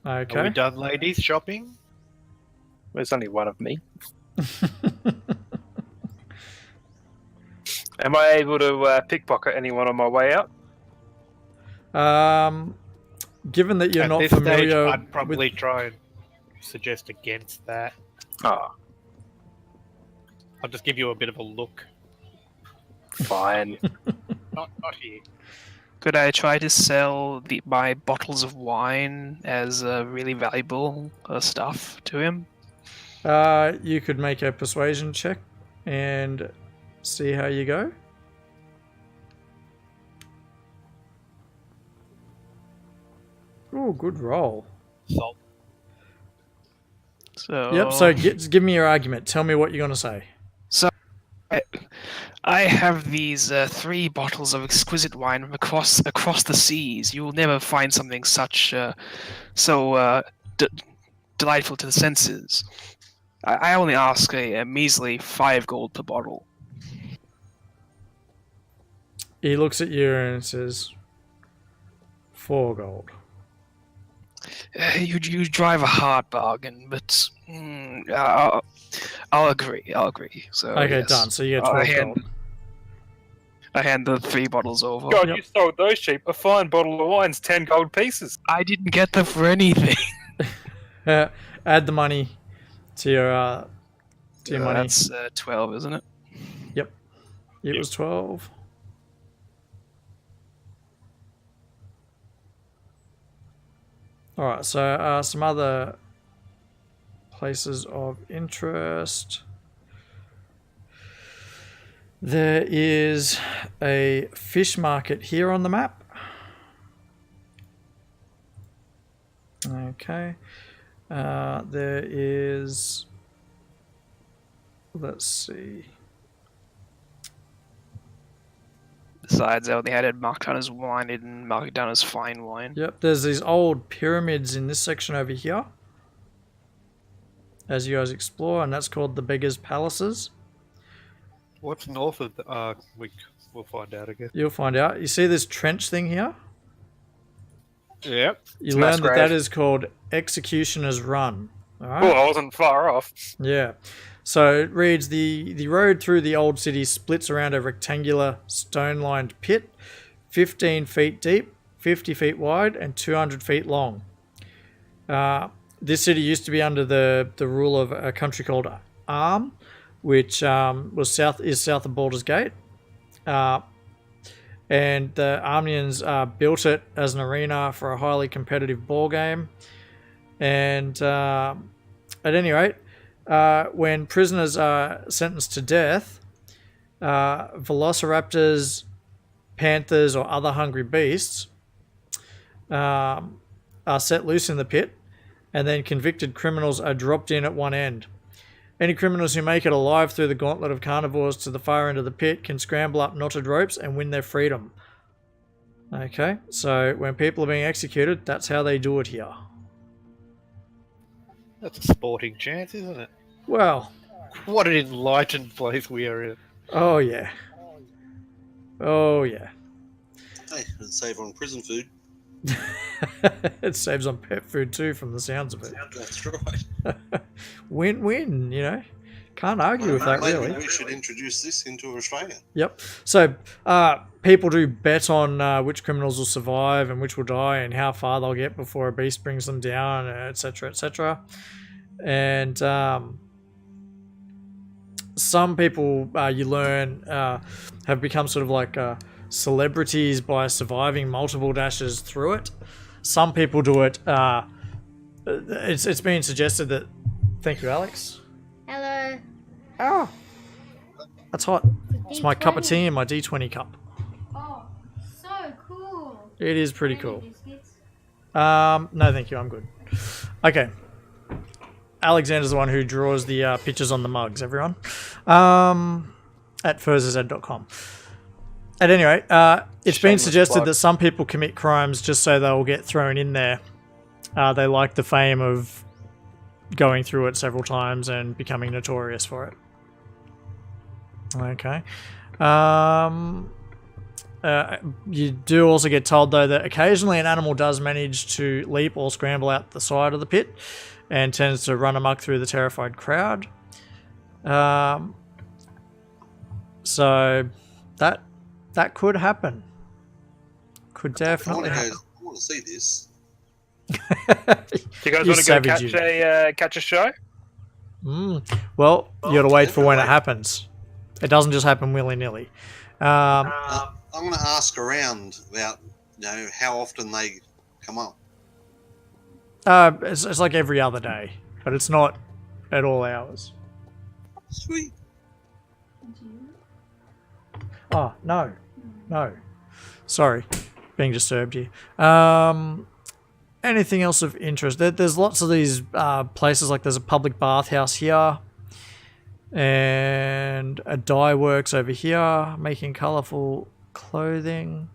Are we Okay. done, ladies, shopping? There's only one of me. Am I able to pickpocket anyone on my way out? Given that you're At not this stage, familiar I'd probably with... try and suggest against that. Oh, I'll just give you a bit of a look. fine. Not here. Could I try to sell my bottles of wine as really valuable stuff to him? You could make a persuasion check and see how you go. Oh, good roll. Salt. So Yep, so give me your argument. Tell me what you're going to say. I have these 3 bottles of exquisite wine from across the seas. You will never find something such delightful to the senses. I only ask a measly 5 gold per bottle. He looks at you and says, 4 gold. You drive a hard bargain, but I'll agree. So Okay, yes. done. So you get I 12 hand- gold. I hand the 3 bottles over. God, Yep. you sold those cheap. A fine bottle of wine's 10 gold pieces. I didn't get them for anything. Add the money to your money. That's 12, isn't it? It was 12. All right, so some other places of interest. There is a fish market here on the map. Okay. There is... Let's see. Besides, they only had it marked down as wine and marked it down as fine wine. Yep, there's these old pyramids in this section over here, as you guys explore, and that's called the Beggars' Palaces. What's north of the... we'll find out again. You'll find out. You see this trench thing here? Yep. You It's a mass learn that grave. is called Executioner's Run. All right? Oh, I wasn't far off. Yeah. So it reads, the road through the old city splits around a rectangular stone-lined pit, 15 feet deep, 50 feet wide, and 200 feet long. This city used to be under the rule of a country called Arm, which is south of Baldur's Gate. And the Armians built it as an arena for a highly competitive ball game. And at any rate, when prisoners are sentenced to death, velociraptors, panthers, or other hungry beasts are set loose in the pit, and then convicted criminals are dropped in at one end. Any criminals who make it alive through the gauntlet of carnivores to the far end of the pit can scramble up knotted ropes and win their freedom. Okay, so when people are being executed, that's how they do it here. That's a sporting chance, isn't it? Well, What an enlightened place we are in. oh yeah. Oh yeah. Hey, it'd save on prison food. It saves on pet food too, from the sounds of it. That's right. Win-win, you know. Can't argue with that, Maybe really. we should introduce this into Australia. Yep. So people do bet on which criminals will survive and which will die, and how far they'll get before a beast brings them down, etc., etc. And some people, you learn, have become sort of like celebrities by surviving multiple dashes through it. Some people do it. It's been suggested that. Thank you, Alex. Hello. Oh, that's hot. It's my cup of tea in my D20 cup. Oh, so cool. It is pretty Any cool. biscuits? No, thank you. I'm good. Okay. Alexander's the one who draws the pictures on the mugs, everyone. At furzaz.com. At any rate, it's been Shameless suggested plug. that some people commit crimes just so they'll get thrown in there. They like the fame of going through it several times and becoming notorious for it. Okay. You do also get told, though, that occasionally an animal does manage to leap or scramble out the side of the pit and tends to run amok through the terrified crowd. So that could happen. Could I definitely want to happen. I want to see this. Do you guys You want to go catch savage, catch a show? Well, you gotta wait for when it definitely. happens. It doesn't just happen willy-nilly. I'm going to ask around about how often they come up. It's like every other day, but it's not at all hours. Sweet. Oh, no. Sorry, being disturbed here. Anything else of interest? There's lots of these places, like there's a public bathhouse here, and a dye works over here, making colourful clothing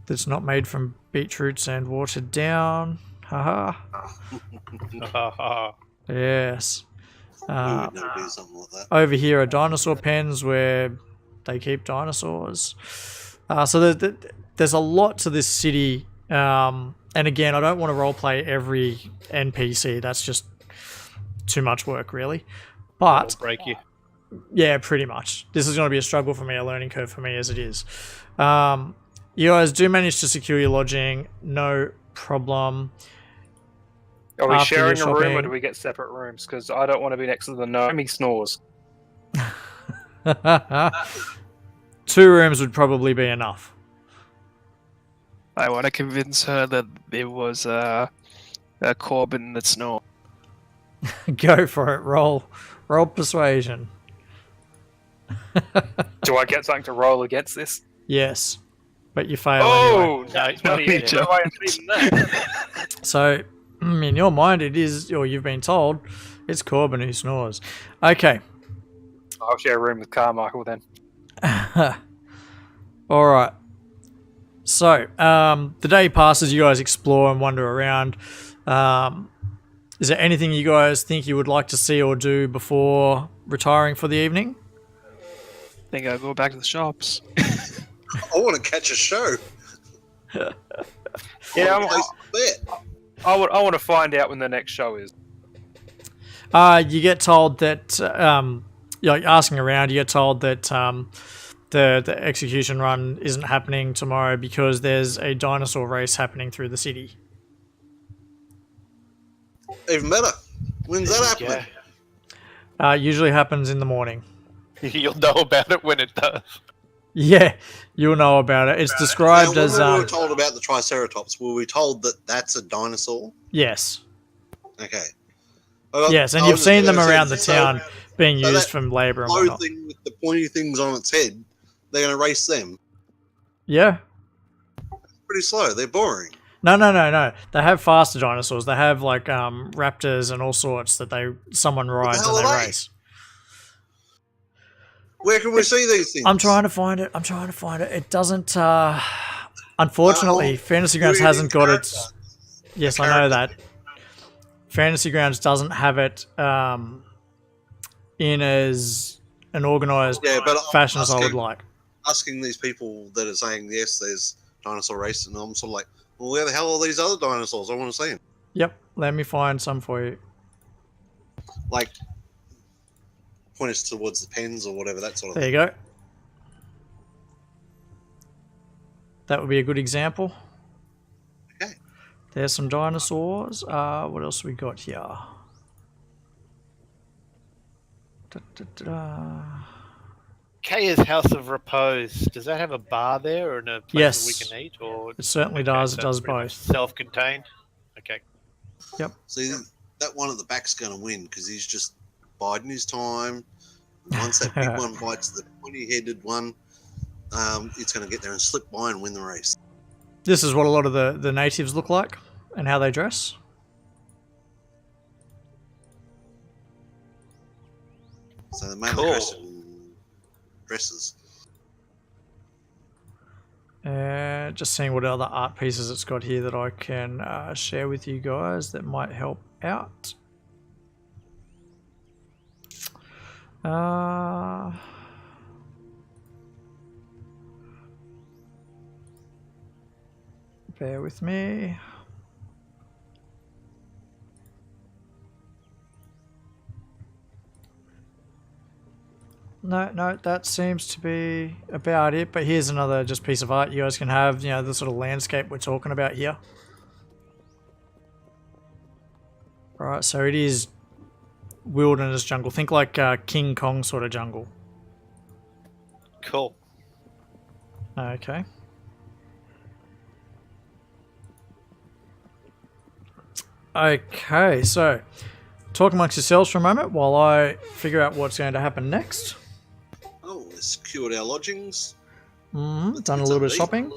that's not made from beetroots and watered down. Haha. Yes. Who would never do something like that? Over here are dinosaur pens where they keep dinosaurs. So there's a lot to this city. And again, I don't want to roleplay every NPC. That's just too much work, really. But Break you. yeah, pretty much. This is going to be a struggle for me, a learning curve for me as it is. You guys do manage to secure your lodging, no problem. Are we After sharing your a room or shopping- do we get separate rooms? Because I don't want to be next to the gnome. He snores. 2 rooms would probably be enough. I want to convince her that it was a Corbin that snored. Go for it. Roll persuasion. Do I get something to roll against this? Yes, but you fail anyway. Oh, that's No, 28. Joe. What do I achieve in that? So, in your mind, it is, or you've been told, it's Corbin who snores. Okay. I'll share a room with Carmichael then. All right. So, the day passes. You guys explore and wander around. Is there anything you guys think you would like to see or do before retiring for the evening? I think I'll go back to the shops. I want to catch a show. Yeah, I want a place to bet. I want to find out when the next show is. You get told that you're asking around. You get told that the execution run isn't happening tomorrow because there's a dinosaur race happening through the city. Even better. When's that happening? Usually happens in the morning. You'll know about it when it does. Yeah, you'll know about it. It's described Now, as when we were told about the Triceratops, were we told that that's a dinosaur? yes, Okay. yes, and I you've was seen them gonna say, around the town being so used that from labour and low whatnot. thing with the pointy things on its head, they're going to race them. Yeah. Pretty slow. They're boring. No. They have faster dinosaurs. They have like raptors and all sorts that someone rides hell and they are they? race. Where can we see these things? I'm trying to find it. It doesn't. Unfortunately, Fantasy Grounds Who are hasn't these got characters? its. Yes, I know that. Fantasy Grounds doesn't have it in as an organised Yeah, but fashion as I would like. asking these people that are saying, yes, there's dinosaur race, and I'm sort of like, well, where the hell are these other dinosaurs? I want to see them. Yep, let me find some for you. Like, point us towards the pens or whatever, that sort of There thing. you go. That would be a good example. Okay. There's some dinosaurs. What else we got here? Da. Kaya's House of Repose. Does that have a bar there and a place Yes. where we can eat? Or It certainly does. so It does it's pretty much both. self-contained. Okay. See, that one at the back's going to win because he's just biding his time. Once that big one bites the pointy-headed one, it's going to get there and slip by and win the race. This is what a lot of the natives look like and how they dress. So the mainly Cool. dressed in dresses. Just seeing what other art pieces it's got here that I can share with you guys that might help out. Bear with me. No, that seems to be about it. But here's another just piece of art you guys can have. You know, the sort of landscape we're talking about here. Right, so it is wilderness jungle. Think like King Kong sort of jungle. Cool. Okay. Okay, so talk amongst yourselves for a moment while I figure out what's going to happen next. Oh, we secured our lodgings. Done a Let's little bit of eat. shopping.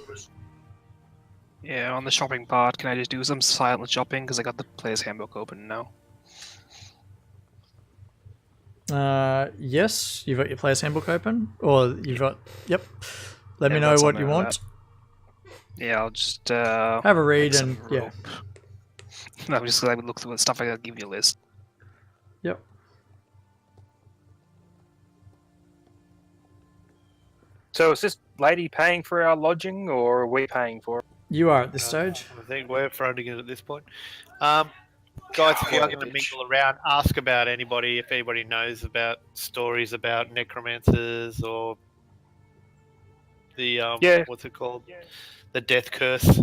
Yeah, on the shopping part, can I just do some silent shopping? Because I got the player's handbook open now. Yes, you've got your player's handbook open, or you've got. Yep. Let me Yeah, know that's what on you there, want. Yeah, I'll just Have a read make and some yeah. rope. I'm just gonna look through the stuff. I'll give you a list. Yep. So is this lady paying for our lodging, or are we paying for it? You are at this stage. I think we're fronting it at this point. Guys, if you are going to mingle around, ask about anybody, if anybody knows about stories about necromancers or the, Yeah. what's it called? The death curse.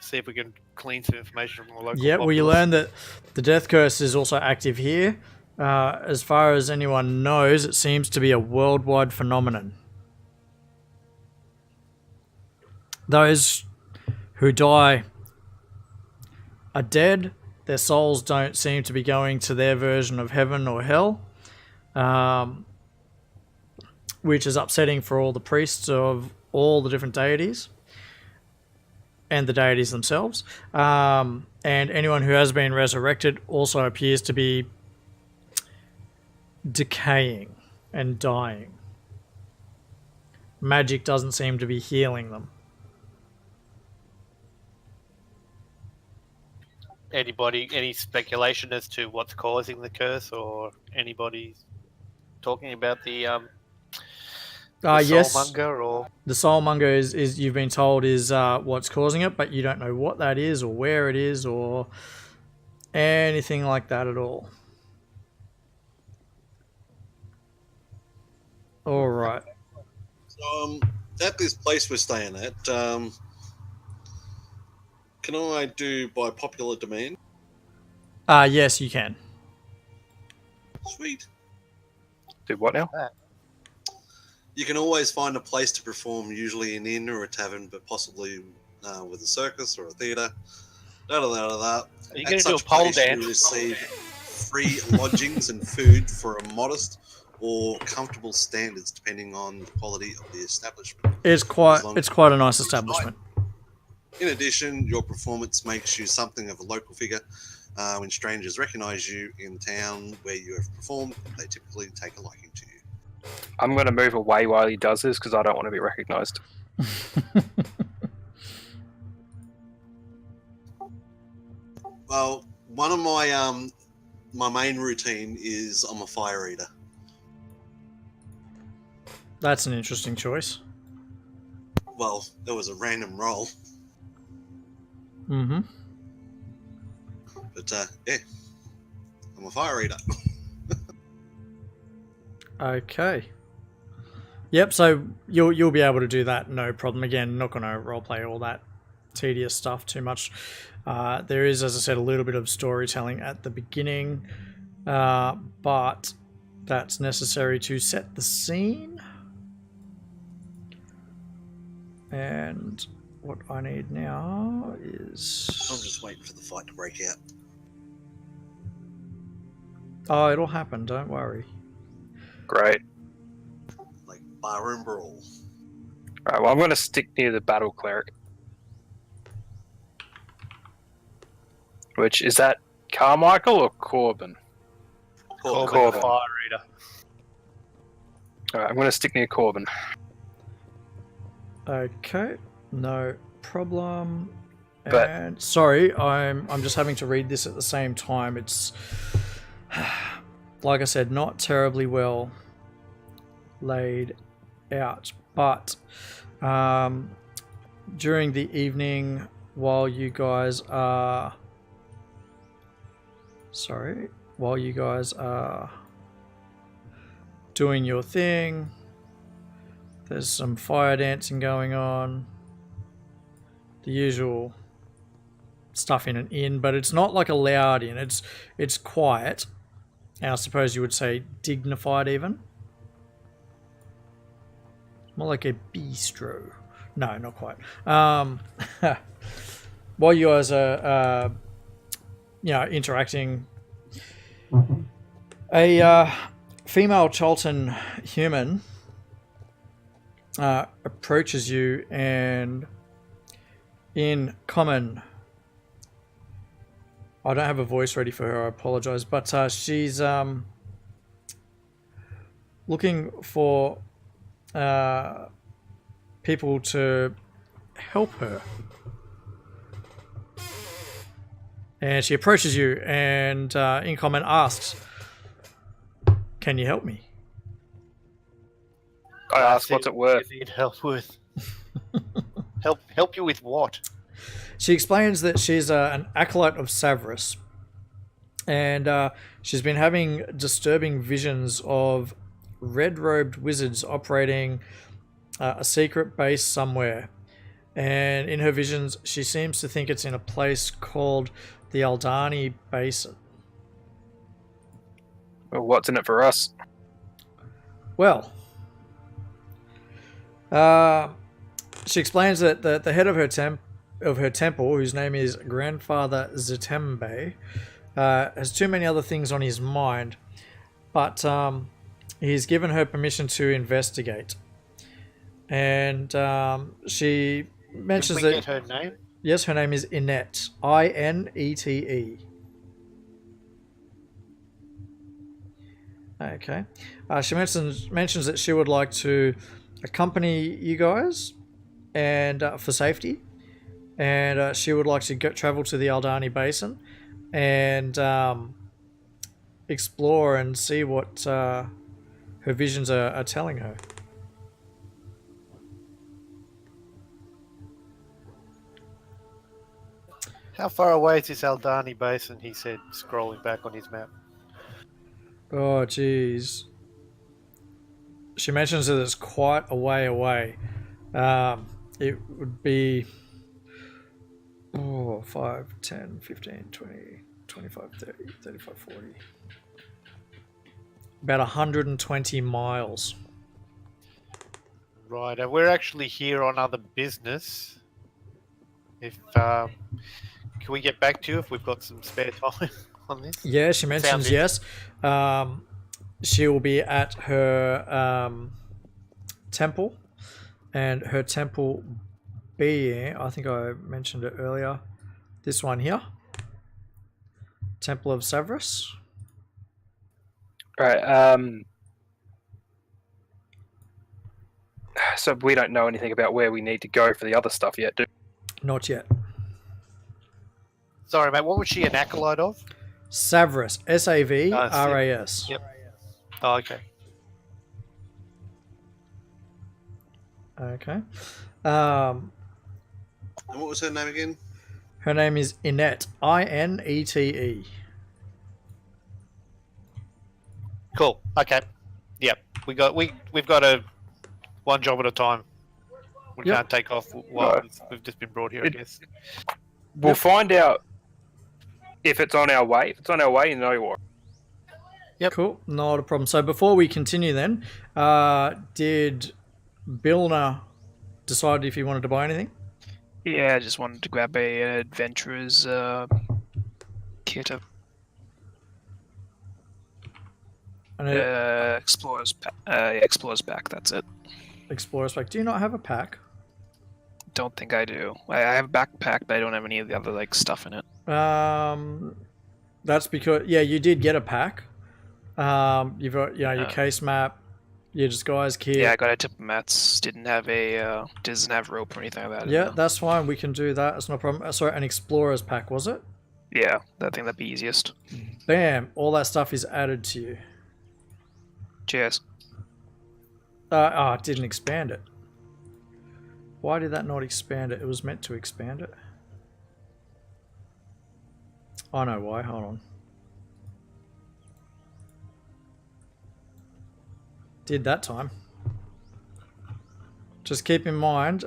See if we can glean some information from the local Yeah, well, you populace. learn that the death curse is also active here. As far as anyone knows, it seems to be a worldwide phenomenon. Those who die are dead. Their souls don't seem to be going to their version of heaven or hell, which is upsetting for all the priests of all the different deities and the deities themselves. And anyone who has been resurrected also appears to be decaying and dying. Magic doesn't seem to be healing them. Any speculation as to what's causing the curse, or anybody talking about the Yes, soulmonger, or the soulmonger is you've been told is what's causing it, but you don't know what that is or where it is or anything like that at all. All right. So, at this place we're staying at, can I do by popular demand? Yes, you can. Sweet. Do what now? You can always find a place to perform, usually an inn or a tavern, but possibly with a circus or a theatre. are you going to At do a such pole place, you dance? receive free lodgings and food for a modest or comfortable standards, depending on the quality of the establishment. It's quite a nice establishment. In addition, your performance makes you something of a local figure. When strangers recognise you in town where you have performed, they typically take a liking to you. I'm going to move away while he does this because I don't want to be recognised. Well, one of my my main routine is I'm a fire eater. That's an interesting choice. Well, it was a random roll, Mm-hmm. but yeah, I'm a fire eater. Okay. Yep, so you'll be able to do that, no problem. Again, not going to roleplay all that tedious stuff too much. There is, as I said, a little bit of storytelling at the beginning, but that's necessary to set the scene. And what I need now is... I'm just waiting for the fight to break out. Oh, it'll happen, don't worry. Great. Like barroom brawl. Alright, well, I'm going to stick near the battle cleric. Which, is that Carmichael or Corbin? Corbin, the fire eater. Alright, I'm going to stick near Corbin. Okay, no problem. But- And sorry, I'm just having to read this at the same time. It's like I said, not terribly well laid out, but during the evening while you guys are doing your thing, there's some fire dancing going on, the usual stuff in an inn, but it's not like a loud inn. It's quiet, and I suppose you would say dignified even. More like a bistro. No, not quite. While you guys are, interacting, a female Cholton human approaches you, and in common, I don't have a voice ready for her, I apologize, but she's looking for people to help her. And she approaches you and in common asks, "Can you help me?" I asked what's it worth. Need help with? help you with what? She explains that she's an acolyte of Savras, and she's been having disturbing visions of red-robed wizards operating a secret base somewhere. And in her visions, she seems to think it's in a place called the Aldani Basin. Well, what's in it for us? Well, she explains that the head of her of her temple, whose name is Grandfather Zitembe, has too many other things on his mind, but he's given her permission to investigate. And she mentions Can we that... get her name? Yes, her name is Inette. Inete. Okay. She mentions that she would like to accompany you guys, and for safety, and she would like to travel to the Aldani Basin and explore and see what her visions are telling her. How far away is this Aldani Basin? He said, scrolling back on his map. Oh, jeez. She mentions that it's quite a way away. It would be 5, 10, 15, 20, 25, 30, 35, 40. About 120 miles. Right, and we're actually here on other business. If can we get back to you if we've got some spare time on this? Yeah, she mentions yes. She will be at her temple, and her temple being, I think I mentioned it earlier, this one here, Temple of Severus. Right. So we don't know anything about where we need to go for the other stuff yet, do we? Not yet. Sorry, mate. What was she an acolyte of? Savras. Savras. Yep. Oh, okay. Okay. And what was her name again? Her name is Inette. Inete. Cool. Okay. Yep. We've got a one job at a time. We Yep. can't take off while Right. we've just been brought here, I guess. We'll find out if it's on our way. If it's on our way, you know what. Yep. Cool. Not a problem. So before we continue then, did Bilna decide if he wanted to buy anything? Yeah, I just wanted to grab a adventurer's kit of And explorer's pack. That's it. Explorer's pack. Do you not have a pack? Don't think I do. I have a backpack, but I don't have any of the other like stuff in it. That's because you did get a pack. You've got your case map, your disguise kit. Yeah, I got a tip of mats. Doesn't have rope or anything like that. Yeah, that's fine. We can do that. It's no problem. Sorry, an explorer's pack, was it? Yeah, I think that'd be easiest. Bam! All that stuff is added to you. Cheers. It didn't expand it. Why did that not expand it? It was meant to expand it. I know why. Hold on. Did that time. Just keep in mind,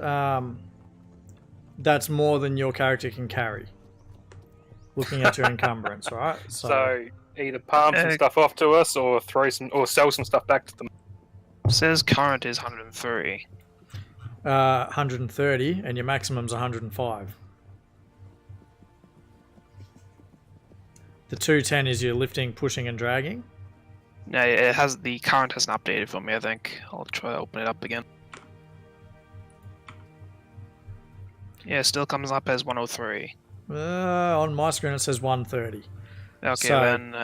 that's more than your character can carry. Looking at your encumbrance, right? So either palm some stuff off to us, or sell some stuff back to them. Says current is 103. 130, and your maximum's 105. The 210 is your lifting, pushing, and dragging. No, the current hasn't updated for me. I think I'll try to open it up again. Yeah, it still comes up as 103. On my screen it says 130. Okay, So- then.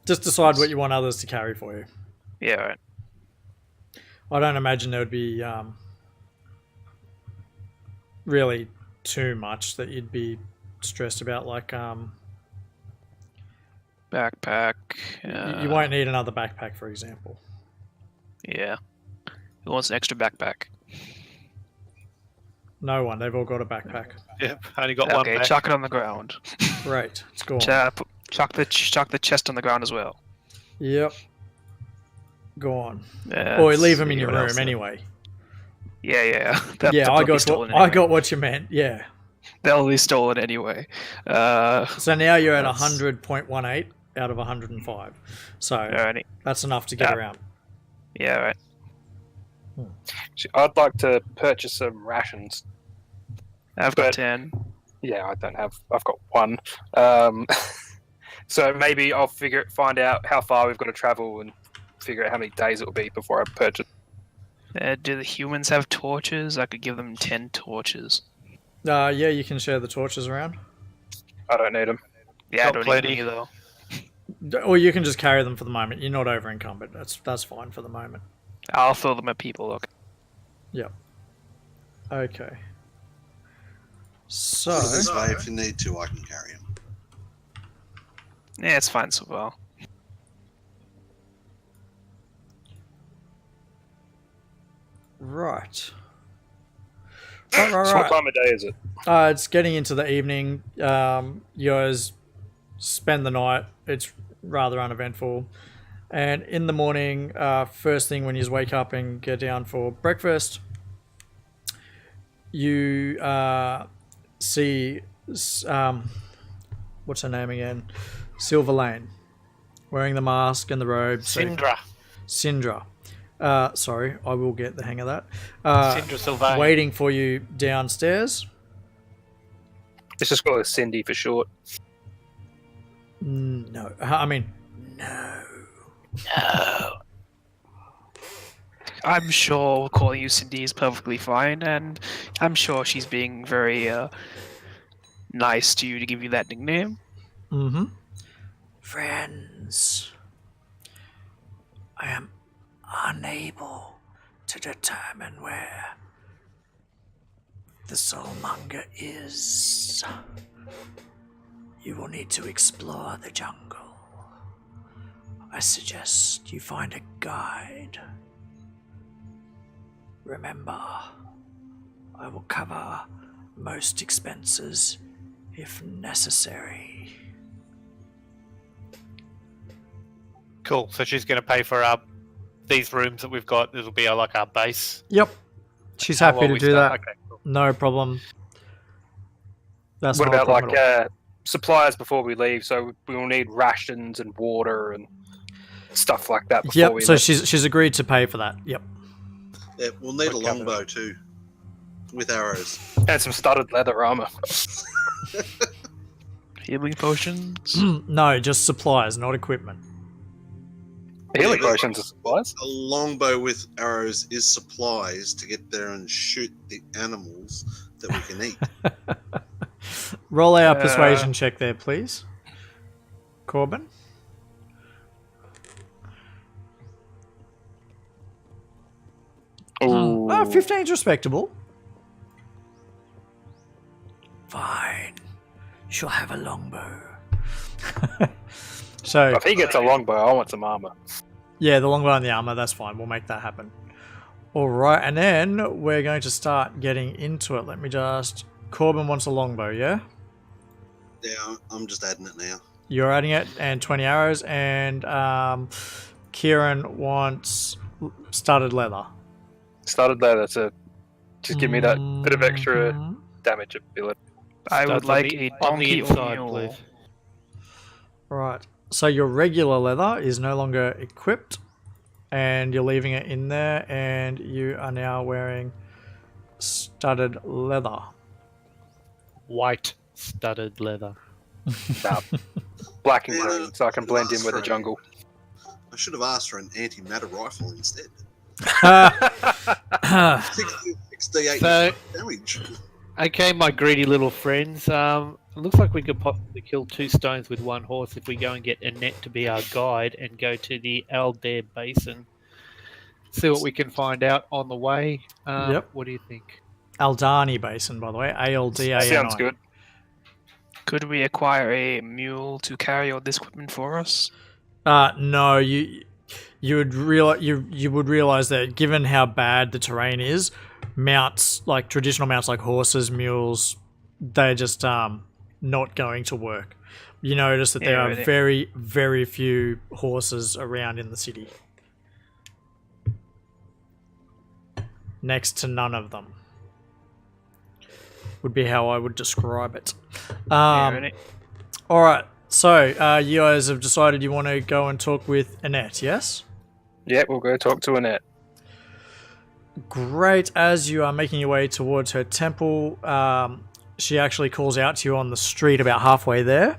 Just decide what you want others to carry for you. Yeah, right. I don't imagine there would be really too much that you'd be stressed about. Like, Backpack. you won't need another backpack, for example. Yeah. Who wants an extra backpack? No one. They've all got a backpack. Yep. Only got one Okay, back. chuck it on the ground. Great. It's gone. Chuck the chest on the ground as well. Yep. Gone. Yeah, Or let's leave them see in your what room else. anyway. Yeah. Yeah, They'll I be got stolen what, I anyway. got what you meant. Yeah. They'll be stolen anyway. So now you're at That's- 100.18 out of 105. So Alrighty. that's enough to get Yeah. around. Yeah, right. I'd like to purchase some rations. I've got But- 10. Yeah, I don't have. I've got one. So maybe I'll find out how far we've got to travel and figure out how many days it will be before I purchase. Do the humans have torches? I could give them 10 torches. Yeah, you can share the torches around. I don't need them. Yeah, I Got don't plenty. need any though. Or you can just carry them for the moment. You're not over encumbered. That's fine for the moment. I'll fill them with people. Look. Yep. Okay. So, Put it this way, if you need to, I can carry him. Yeah, it's fine so well. right. So what time of day is it? It's getting into the evening. You guys spend the night. It's rather uneventful. And in the morning, first thing when you wake up and get down for breakfast, you see, what's her name again? Silver Lane, wearing the mask and the robe. Syndra. Syndra. Sorry, I will get the hang of that. Syndra Sylvain. Waiting for you downstairs. Let's just call her Cindy for short. No, I mean, no. No. I'm sure calling you Cindy is perfectly fine, and I'm sure she's being very nice to you to give you that nickname. Mm-hmm. Friends, I am unable to determine where the soulmonger is. You will need to explore the jungle. I suggest you find a guide. Remember, I will cover most expenses if necessary. Cool. So she's going to pay for these rooms that we've got. This will be like our base. Yep. She's How happy while to we do start. that. Okay, cool. No problem. That's What not a about problem at all. like supplies before we leave? So we will need rations and water and stuff like that before Yep. we So leave. she's agreed to pay for that. Yep. Yeah, we'll need a We're covered. longbow too, with arrows. And some studded leather armor. Healing potions. No, just supplies, not equipment. Healing potions and supplies. A longbow with arrows is supplies to get there and shoot the animals that we can eat. Roll our persuasion check there, please. Corbin. Ooh. 15's respectable. Fine. She'll have a longbow. So, If he gets a longbow, I want some armor. yeah, the longbow and the armor, that's fine. We'll make that happen. All right, and then we're going to start getting into it. Let me just... Corbin wants a longbow, yeah? Yeah, I'm just adding it now. You're adding it, and 20 arrows, and Kieran wants studded leather. Studded leather to just give me that bit of extra Mhm. damage ability. I Starts would like a on the donkey inside, mule. please. Right. So your regular leather is no longer equipped, and you're leaving it in there, and you are now wearing studded leather. White studded leather. Nah, black and Yeah, green, so I can blend in with the jungle. I should have asked for an antimatter rifle instead. 6d8 So- damage. Okay, my greedy little friends. It looks like we could possibly kill 2 stones with 1 horse if we go and get Annette to be our guide and go to the Aldair Basin. See what we can find out on the way. Yep. What do you think? Aldani Basin, by the way. A-L-D-A-N-I. Sounds good. Could we acquire a mule to carry all this equipment for us? No, you would realize that given how bad the terrain is, mounts like traditional mounts like horses, mules, they're just not going to work. You notice that there Yeah, are really. very, very few horses around in the city. Next to none of them would be how I would describe it. Yeah, really. All right. So you guys have decided you want to go and talk with Annette, yes? Yeah, we'll go talk to Annette. Great. As you are making your way towards her temple, she actually calls out to you on the street about halfway there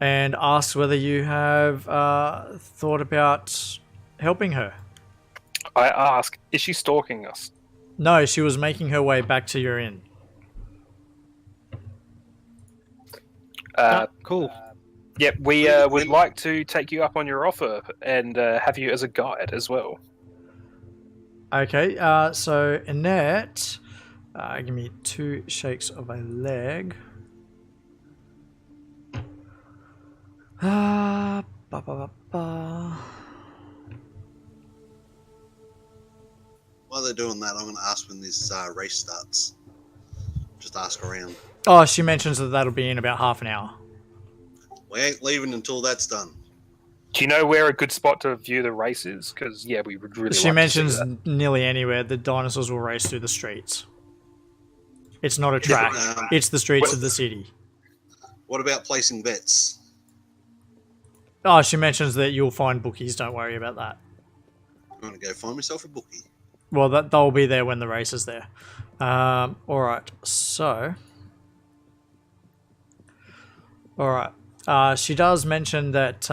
and asks whether you have thought about helping her. I ask, is she stalking us? No, she was making her way back to your inn. Cool. Yep, we would like to take you up on your offer and have you as a guide as well. Okay, so Annette, give me 2 shakes of a leg. Ba, ba, ba, ba. While they're doing that, I'm going to ask when this race starts. Just ask around. Oh, she mentions that that'll be in about half an hour. We ain't leaving until that's done. Do you know where a good spot to view the race is? Because, yeah, we would really She like mentions to see that. nearly anywhere the dinosaurs will race through the streets. It's not a track. It's the streets of the city. What about placing bets? Oh, she mentions that you'll find bookies. Don't worry about that. I'm going to go find myself a bookie. Well, they'll be there when the race is there. All right. So, all right. She does mention that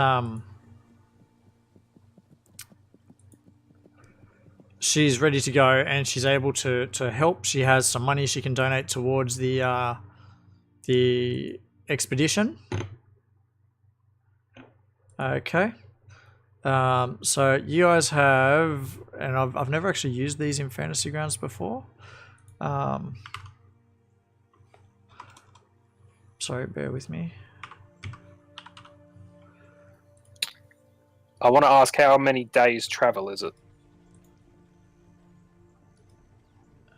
she's ready to go and she's able to help. She has some money she can donate towards the expedition. Okay. So you guys have, and I've never actually used these in Fantasy Grounds before. Sorry, bear with me. I want to ask, how many days travel is it?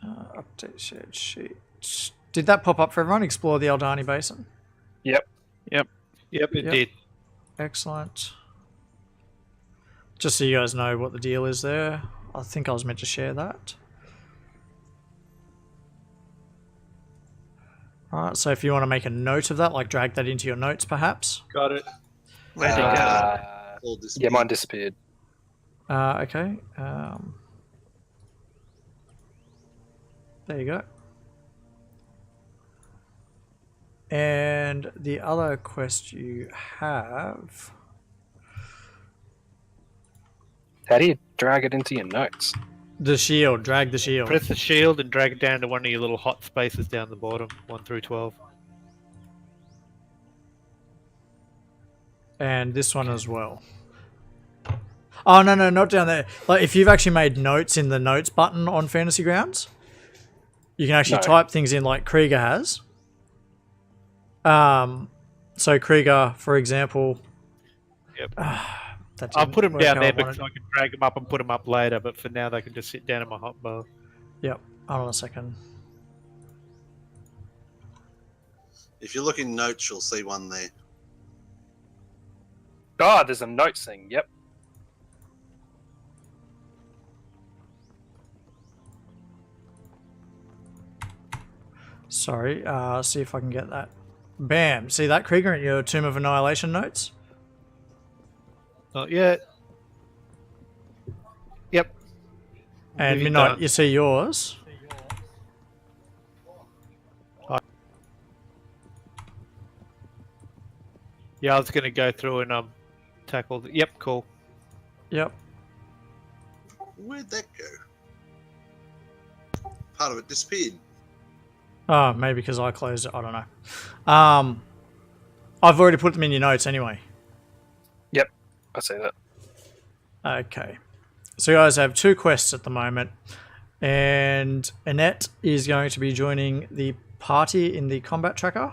Update shared sheet. Did that pop up for everyone? Explore the Aldani Basin. Yep. Yep, it Yep. did. Excellent. Just so you guys know what the deal is there. I think I was meant to share that. Alright, so if you want to make a note of that, like drag that into your notes perhaps. Got it. Where'd it go? All this Yeah, mine disappeared. Okay. There you go. And the other quest you have... How do you drag it into your notes? The shield. Drag the shield. Press the shield and drag it down to one of your little hot spaces down the bottom, 1 through 12. And this one as well. Oh, no, not down there. Like, if you've actually made notes in the notes button on Fantasy Grounds, you can actually type things in like Krieger has. So Krieger, for example... Yep. I'll I'll put them down there because I can drag them up and put them up later, but for now they can just sit down in my hotbar. Yep. Hold on a second. If you look in notes, you'll see one there. Ah, there's a notes thing. Yep. Sorry, see if I can get that. Bam! See that, Krieger, in your Tomb of Annihilation notes? Not yet. Yep. And Maybe Midnight, done. you see yours. Yeah, I was going to go through and tackle. Yep, cool. Yep. Where'd that go? Part of it disappeared. Oh, maybe because I closed it. I don't know. I've already put them in your notes anyway. Yep. I see that. Okay. So you guys have 2 quests at the moment. And Annette is going to be joining the party in the combat tracker.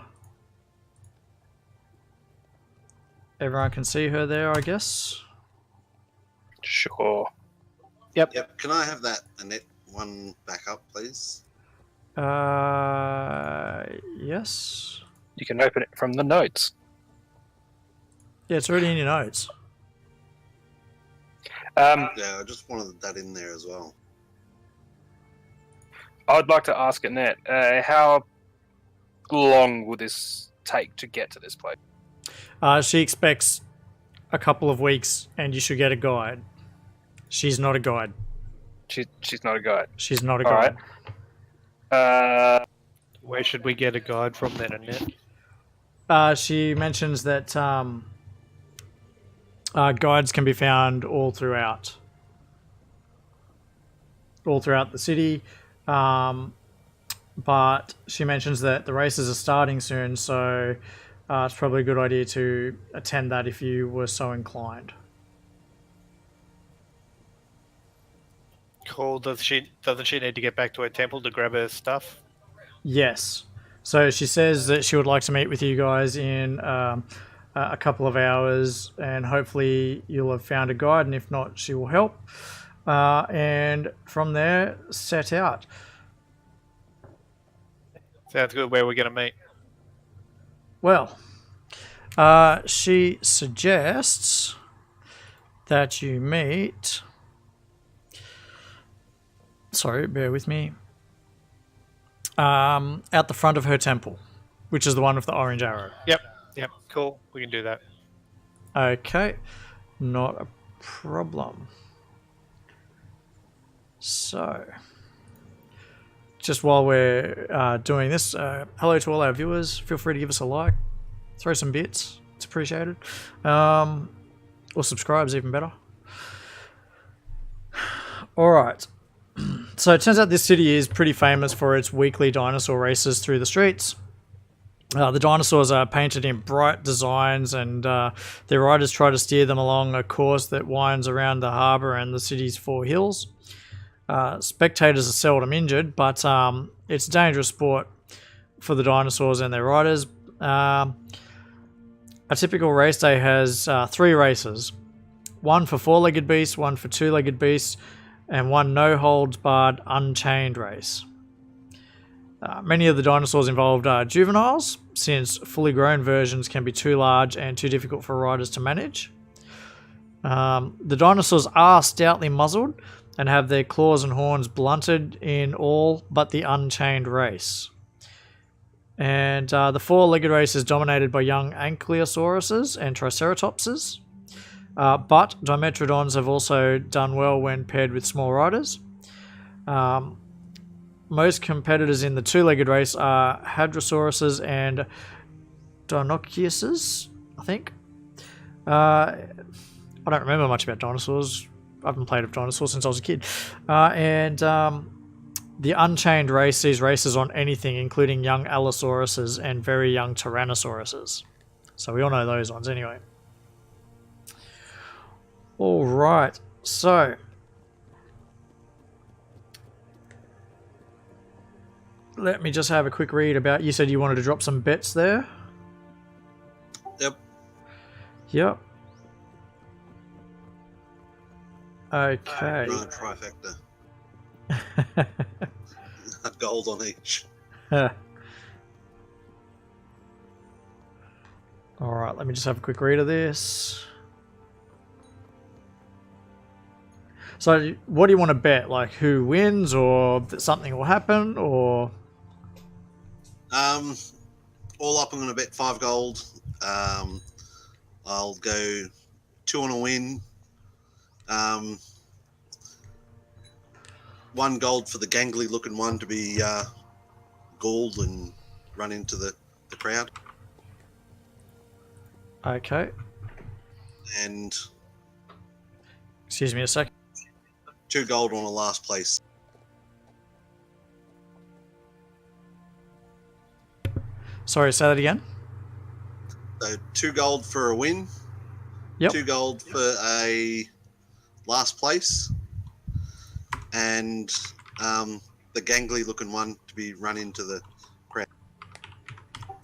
Everyone can see her there, I guess. Sure. Yep. Can I have that Annette one back up, please? Yes. You can open it from the notes. Yeah, it's already in your notes. Yeah, I just wanted that in there as well. I'd like to ask Annette, how long will this take to get to this place? She expects a couple of weeks and you should get a guide. She's not a guide. She's not a guide. She's not a All guide. right. Where should we get a guide from then, Annette? She mentions that guides can be found all throughout the city, but she mentions that the races are starting soon, so it's probably a good idea to attend that if you were so inclined. Cool. Doesn't she need to get back to her temple to grab her stuff? Yes. So she says that she would like to meet with you guys in a couple of hours, and hopefully you'll have found a guide, and if not, she will help. And from there, set out. Sounds good. Where we're going to meet? Well, she suggests that you meet... Sorry, bear with me. At the front of her temple, which is the one with the orange arrow. Yep. Cool. We can do that. Okay, not a problem. So, just while we're doing this, hello to all our viewers. Feel free to give us a like, throw some bits. It's appreciated. Or subscribe's even better. All right. So it turns out this city is pretty famous for its weekly dinosaur races through the streets. The dinosaurs are painted in bright designs, and their riders try to steer them along a course that winds around the harbour and the city's four hills. Spectators are seldom injured, but it's a dangerous sport for the dinosaurs and their riders. A typical race day has 3 races. One for 4-legged beasts, one for 2-legged beasts, and one no-holds-barred unchained race. Many of the dinosaurs involved are juveniles, since fully grown versions can be too large and too difficult for riders to manage. The dinosaurs are stoutly muzzled and have their claws and horns blunted in all but the unchained race. And the 4-legged race is dominated by young ankylosauruses and triceratopses. But Dimetrodons have also done well when paired with small riders. Most competitors in the 2-legged race are Hadrosauruses and Dinocuses, I think. I don't remember much about dinosaurs. I haven't played with dinosaurs since I was a kid. The Unchained race sees races on anything, including young Allosauruses and very young Tyrannosauruses. So we all know those ones anyway. All right, so let me just have a quick read about. You said you wanted to drop some bets there. Yep. Yep. Okay. Right, trifecta. Gold on each. All right, let me just have a quick read of this. So, what do you want to bet? Like, who wins, or that something will happen, or? All up, I'm going to bet 5 gold. I'll go 2 on a win. 1 gold for the gangly looking one to be galled and run into the crowd. Okay. And Excuse me a second. 2 gold on a last place. Sorry, say that again. So 2 gold for a win. Yep. 2 gold for a last place. And the gangly looking one to be run into the crowd.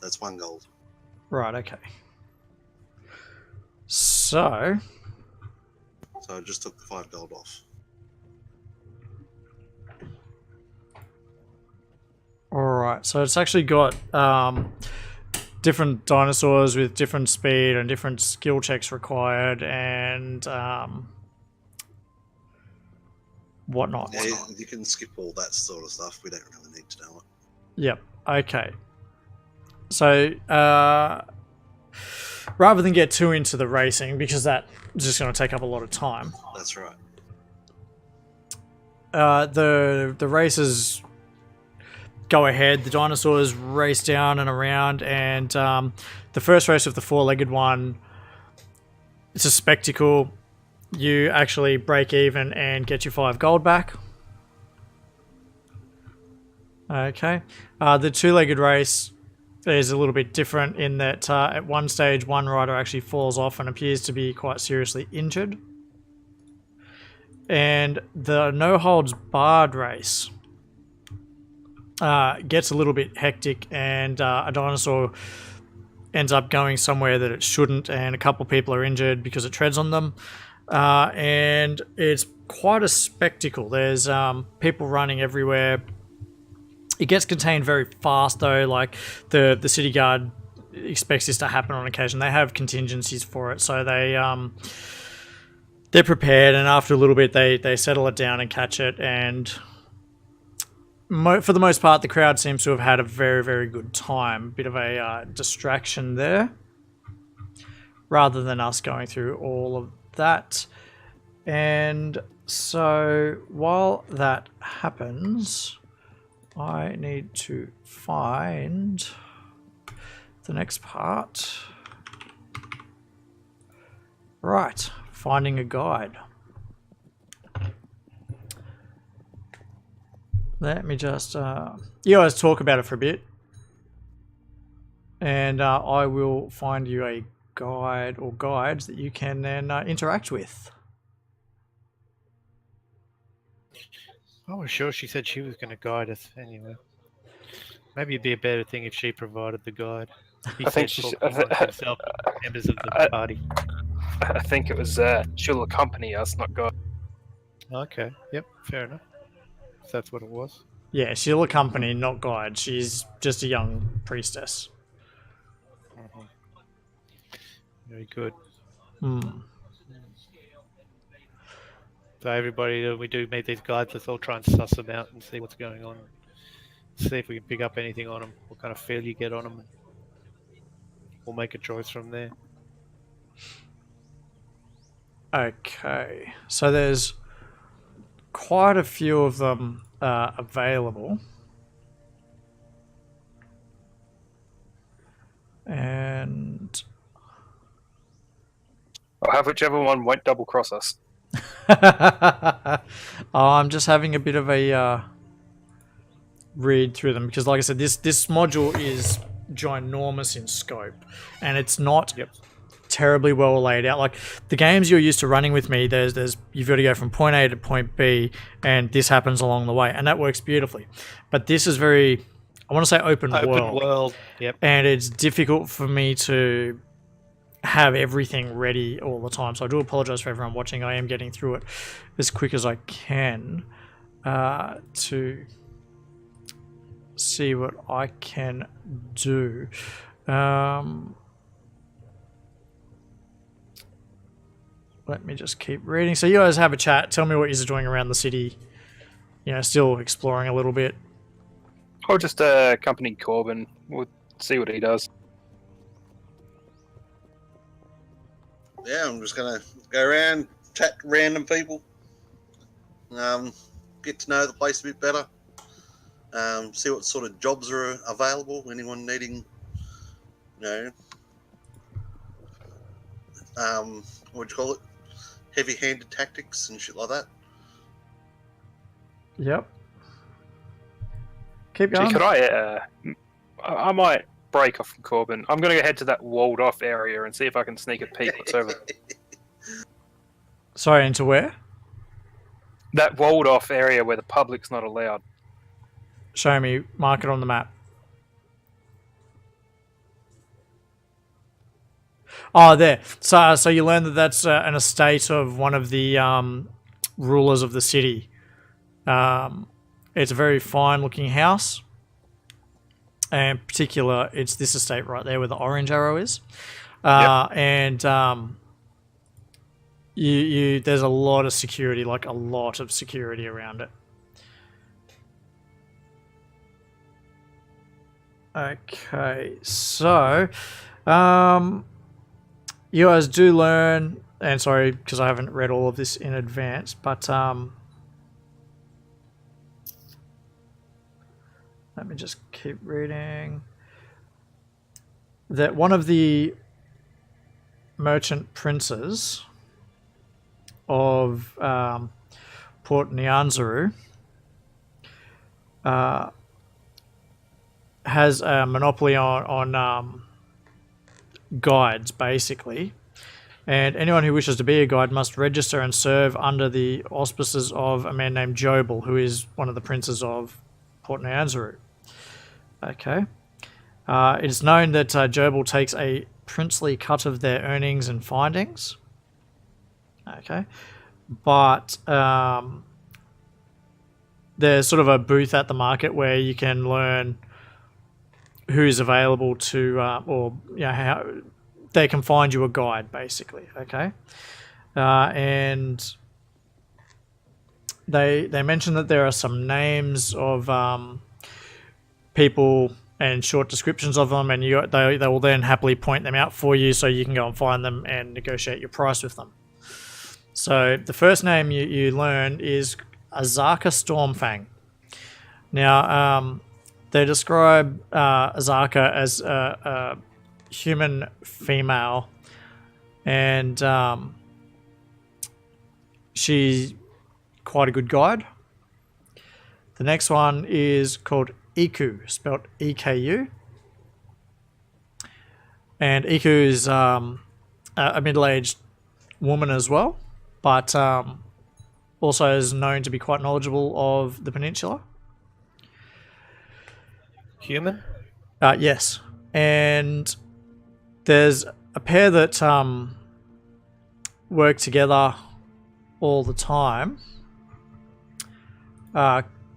That's 1 gold. Right, okay. So, So I just took the 5 gold off. alright, so it's actually got different dinosaurs with different speed and different skill checks required, and whatnot. Yeah, you can skip all that sort of stuff. We don't really need to know it. Yep, okay. So, rather than get too into the racing, because that's just going to take up a lot of time, That's right. the races go ahead. The dinosaurs race down and around, and the first race of the four-legged one, it's a spectacle. You actually break even and get your 5 gold back. Okay. The two-legged race is a little bit different in that at one stage, one rider actually falls off and appears to be quite seriously injured. And the no-holds-barred race gets a little bit hectic, and a dinosaur ends up going somewhere that it shouldn't, and a couple people are injured because it treads on them. And it's quite a spectacle. There's people running everywhere. It gets contained very fast, though. Like the city guard expects this to happen on occasion. They have contingencies for it, so they're prepared. And after a little bit, they settle it down and catch it. And for the most part, the crowd seems to have had a very, very good time. Bit of a distraction there, rather than us going through all of that. And so while that happens, I need to find the next part. Right, finding a guide. Let me just, you guys talk about it for a bit. And I will find you a guide or guides that you can then interact with. Oh, sure. She said she was going to guide us anyway. Maybe it'd be a better thing if she provided the guide. He I think said she- talk amongst himself, members of the party. I think it was she'll accompany us, not go. Okay. Yep. Fair enough. If that's what it was. Yeah, she'll accompany, not guide. She's just a young priestess. Very good. Hmm. So everybody, we do meet these guides. Let's all try and suss them out and see what's going on. See if we can pick up anything on them. What kind of feel you get on them. We'll make a choice from there. Okay, so there's quite a few of them available. And I'll have whichever one won't double cross us. I'm just having a bit of a read through them, because like I said, this module is ginormous in scope, and it's not terribly well laid out. Like the games you're used to running with me, there's you've got to go from point A to point B, and this happens along the way, and that works beautifully. But this is very, I want to say open world. Yep. And it's difficult for me to have everything ready all the time. So I do apologize for everyone watching. I am getting through it as quick as I can to see what I can do. Let me just keep reading. So you guys have a chat. Tell me what you're doing around the city. You know, still exploring a little bit. I'll just accompany Corbin. We'll see what he does. Yeah, I'm just gonna go around, chat to random people, get to know the place a bit better, see what sort of jobs are available. Anyone needing, you know, what do you call it? Heavy-handed tactics and shit like that. Yep. Keep Gee, going. could I might break off from Corbin. I'm going to head to that walled off area and see if I can sneak a peek what's over there. Sorry, into where? That walled off area where the public's not allowed. Show me. Mark it on the map. Oh, there. So you learn that that's an estate of one of the rulers of the city. It's a very fine-looking house. And in particular, it's this estate right there where the orange arrow is. And there's a lot of security, like a lot of security around it. Okay, so you guys do learn, and sorry because I haven't read all of this in advance, but Let me just keep reading. That one of the merchant princes of Port Nyanzaru has a monopoly on guides, basically. And anyone who wishes to be a guide must register and serve under the auspices of a man named Jobel, who is one of the princes of Port Nyanzaru. Okay. It is known that Jobel takes a princely cut of their earnings and findings. Okay. But there's sort of a booth at the market where you can learn who's available to, or how they can find you a guide, basically. Okay. And they mention that there are some names of people and short descriptions of them, and they will then happily point them out for you so you can go and find them and negotiate your price with them. So the first name you learn is Azaka Stormfang. Now, they describe Azaka as a human female, and she's quite a good guide. The next one is called Iku, spelled EKU. And Iku is a middle-aged woman as well, but also is known to be quite knowledgeable of the peninsula. Human? Yes. And there's a pair that work together all the time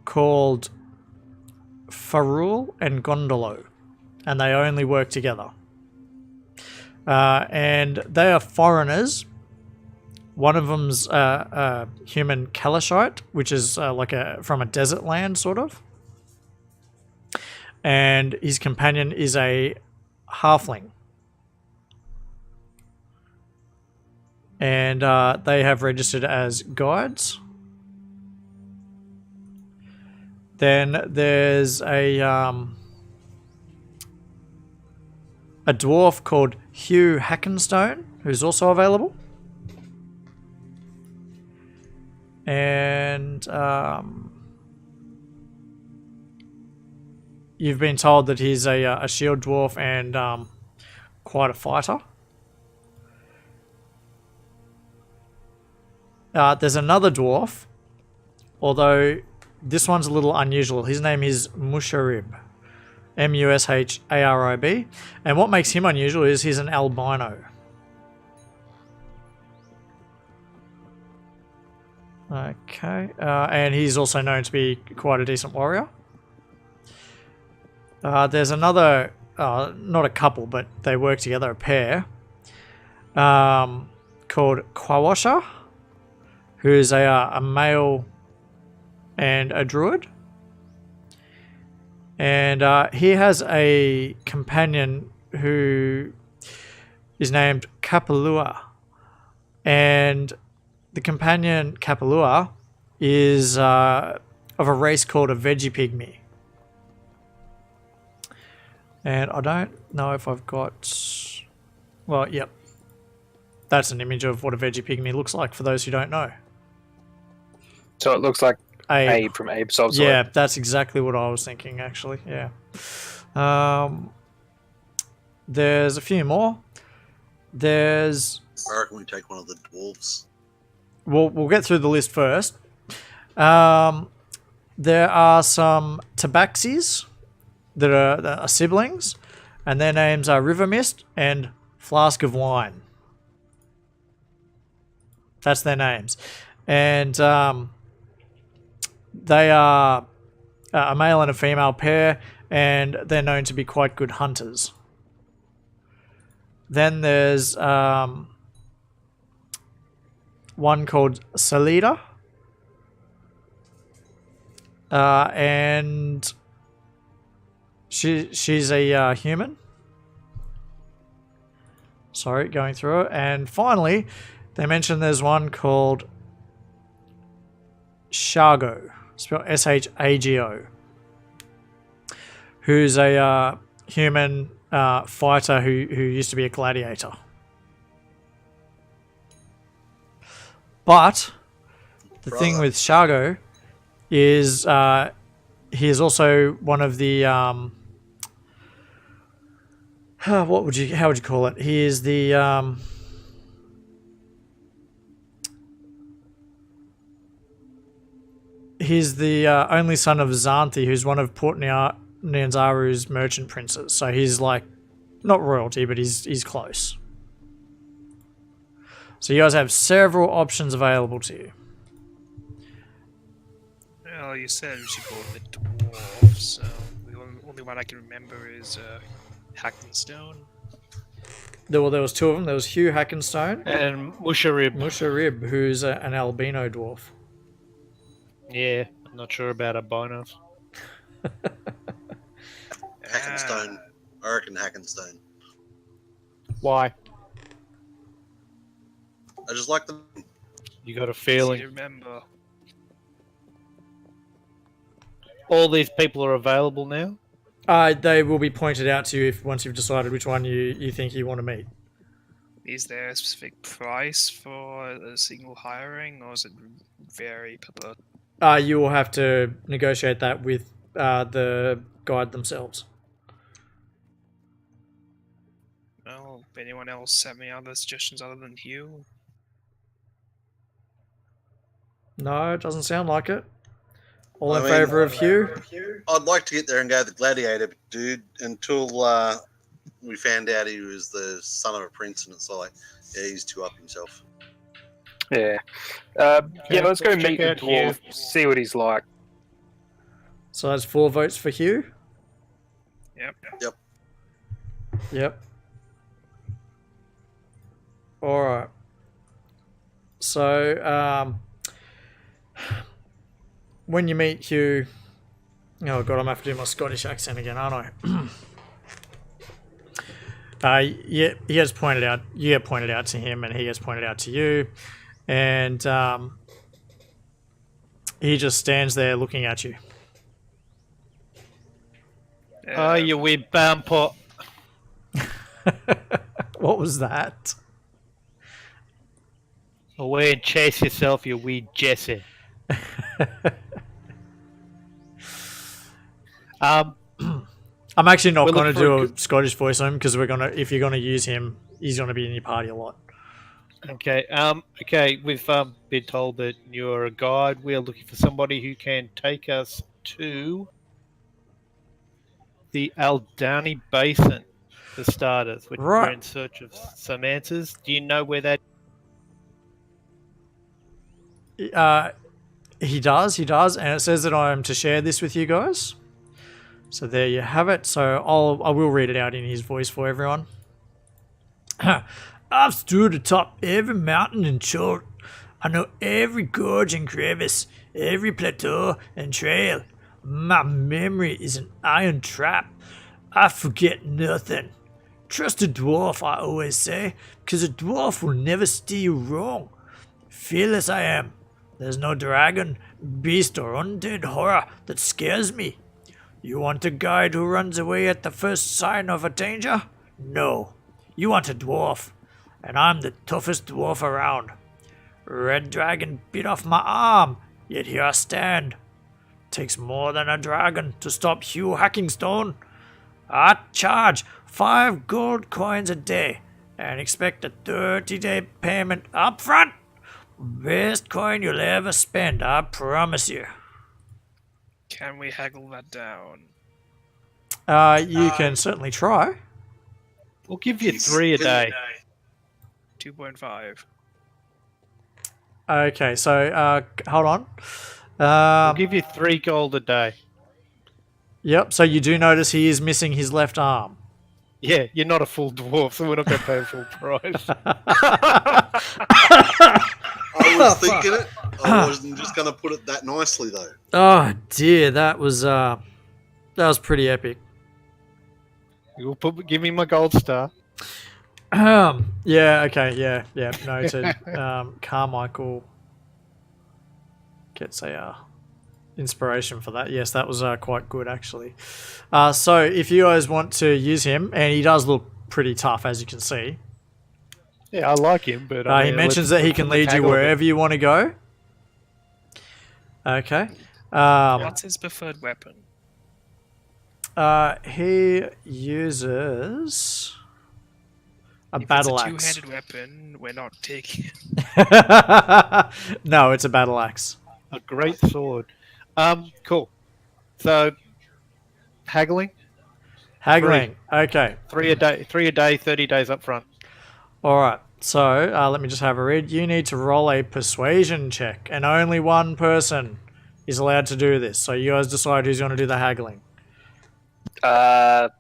called Farul and Gondolo, and they only work together. And they are foreigners. One of them's a human Kalashite, which is from a desert land, sort of. And his companion is a halfling. And they have registered as guides. Then there's a dwarf called Hugh Hackenstone, who's also available. And you've been told that he's a shield dwarf and quite a fighter. There's another dwarf, although this one's a little unusual. His name is Musharib. Musharib. And what makes him unusual is he's an albino. Okay. And he's also known to be quite a decent warrior. There's another, not a couple, but they work together, a pair, called Kwawasha, who's a male and a druid. And he has a companion who is named Kapalua. And the companion, Kapalua, is of a race called a veggie pygmy. And I don't know if I've got... Well, yep. That's an image of what a veggie pygmy looks like for those who don't know. So it looks like Abe from Abe Solves the Yeah, Web. that's exactly what I was thinking, actually. Yeah. There's a few more. There's... I reckon we take one of the dwarves. We'll get through the list first. There are some tabaxis that are siblings, and their names are River Mist and Flask of Wine. That's their names. And they are a male and a female pair, and they're known to be quite good hunters. Then there's one called Salida, and she's a human. Sorry, going through it. And finally, they mentioned there's one called Shago, spelled Shago. who's a human fighter who used to be a gladiator. But the thing Brother. with Shargo is he is also one of the how would you call it? He is the he's the only son of Xanthi, who's one of Port Nyanzaru's merchant princes. So he's like not royalty, but he's close. So you guys have several options available to you. Well, you said we should go with the dwarf, so the only one I can remember is Hackenstone. There was two of them. There was Hugh Hackenstone, And Musharib. Musharib, who's an albino dwarf. Yeah, I'm not sure about albinos. Hackenstone. I reckon Hackenstone. Why? I just like them. You got a Easy feeling. to remember. All these people are available now? They will be pointed out to you once you've decided which one you think you want to meet. Is there a specific price for a single hiring, or is it vary per? You will have to negotiate that with the guide themselves. Well, anyone else have any other suggestions other than Hugh? No, it doesn't sound like it. All I in mean- favour of Hugh? I'd like to get there and go the gladiator dude until we found out he was the son of a prince, and it's like, yeah, he's too up himself. Yeah. Yeah, let's go let's meet check the out Hugh. dwarf, see what he's like. So that's 4 votes for Hugh? Yep. Yep. Alright. So, when you meet Hugh... Oh god, I'm going to have to do my Scottish accent again, aren't I? Yeah, he gets pointed out. You get pointed out to him, and he gets pointed out to you, and he just stands there looking at you. Oh, you wee bampot. What was that? Away and chase yourself, you wee Jesse. I'm actually not We're going to looking do for a Scottish voice on him because if you're going to use him, he's going to be in your party a lot. Okay, okay, we've been told that you're a guide. We're looking for somebody who can take us to the Aldani Basin, for starters. We're Right. in search of some answers. Do you know where that... He does, and it says that I am to share this with you guys. So there you have it. So I will read it out in his voice for everyone. I've stood atop every mountain and chart. I know every gorge and crevice, every plateau and trail. My memory is an iron trap. I forget nothing. Trust a dwarf, I always say, because a dwarf will never steer you wrong. Fearless I am. There's no dragon, beast, or undead horror that scares me. You want a guide who runs away at the first sign of a danger? No. You want a dwarf, and I'm the toughest dwarf around. Red dragon bit off my arm, yet here I stand. Takes more than a dragon to stop Hugh Hackingstone. I charge 5 gold coins a day and expect a 30-day payment up front. Best coin you'll ever spend, I promise you. Can we haggle that down? You can certainly try. We'll give you He's 3 a in day. 2.5. Okay, so hold on. We'll give you 3 gold a day. Yep, so you do notice he is missing his left arm. Yeah, you're not a full dwarf, so we're not going to pay full price. I was thinking it. I wasn't just going to put it that nicely, though. Oh dear, that was pretty epic. You'll give me my gold star. Yeah, okay, yeah, noted. Carmichael gets a inspiration for that. Yes, that was quite good actually. So if you guys want to use him, and he does look pretty tough as you can see. Yeah, I like him, but He mentions that he can lead you wherever you want to go. Okay. What's his preferred weapon? He uses a If battle it's a axe. two-handed weapon, we're not taking it. No, it's a battle axe. A great sword. Cool. So, haggling. Haggling. Okay. 3 a day. 30 days up front. All right. So let me just have a read. You need to roll a persuasion check, and only one person is allowed to do this. So you guys decide who's going to do the haggling. Bard.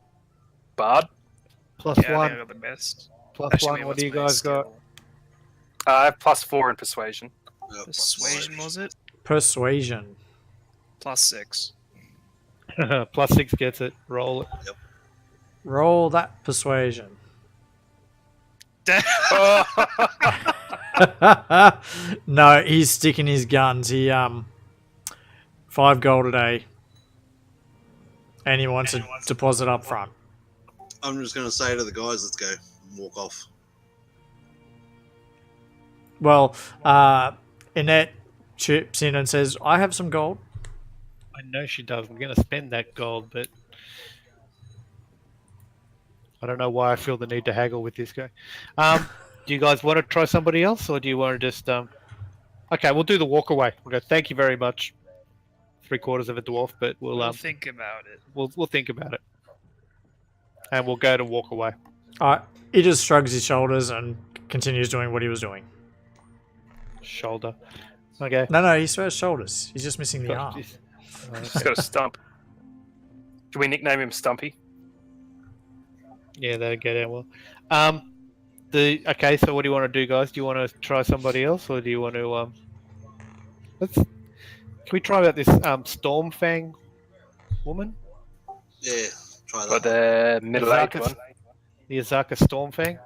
Plus Yeah, I one. think I got the best. Plus Actually, one. wait, What what's do you my guys got? skill? I have +4 in persuasion. Persuasion, was it? Persuasion. +6. Plus 6 gets it. Roll it. Roll that persuasion. No, he's sticking his guns. He 5 gold a day, and he wants a deposit up front. I'm just going to say to the guys, let's go and walk off. Well, Annette chips in and says, "I have some gold." I know she does. We're going to spend that gold, but I don't know why I feel the need to haggle with this guy. Do you guys want to try somebody else, or do you want to just... Okay, we'll do the walk away. We'll go, thank you very much. 3/4 of a dwarf, but We'll think about it. we'll think about it. And we'll go to walk away. All right. He just shrugs his shoulders and continues doing what he was doing. Shoulder. Okay. No, he still has shoulders. He's just missing the arm. Jeez. He's got a stump. Can we nickname him Stumpy? Yeah, that'll go down well. Okay, so what do you want to do, guys? Do you want to try somebody else, or do you want to can we try about this Stormfang woman? Yeah, try Or that. the middle-aged one? The Azaka Stormfang?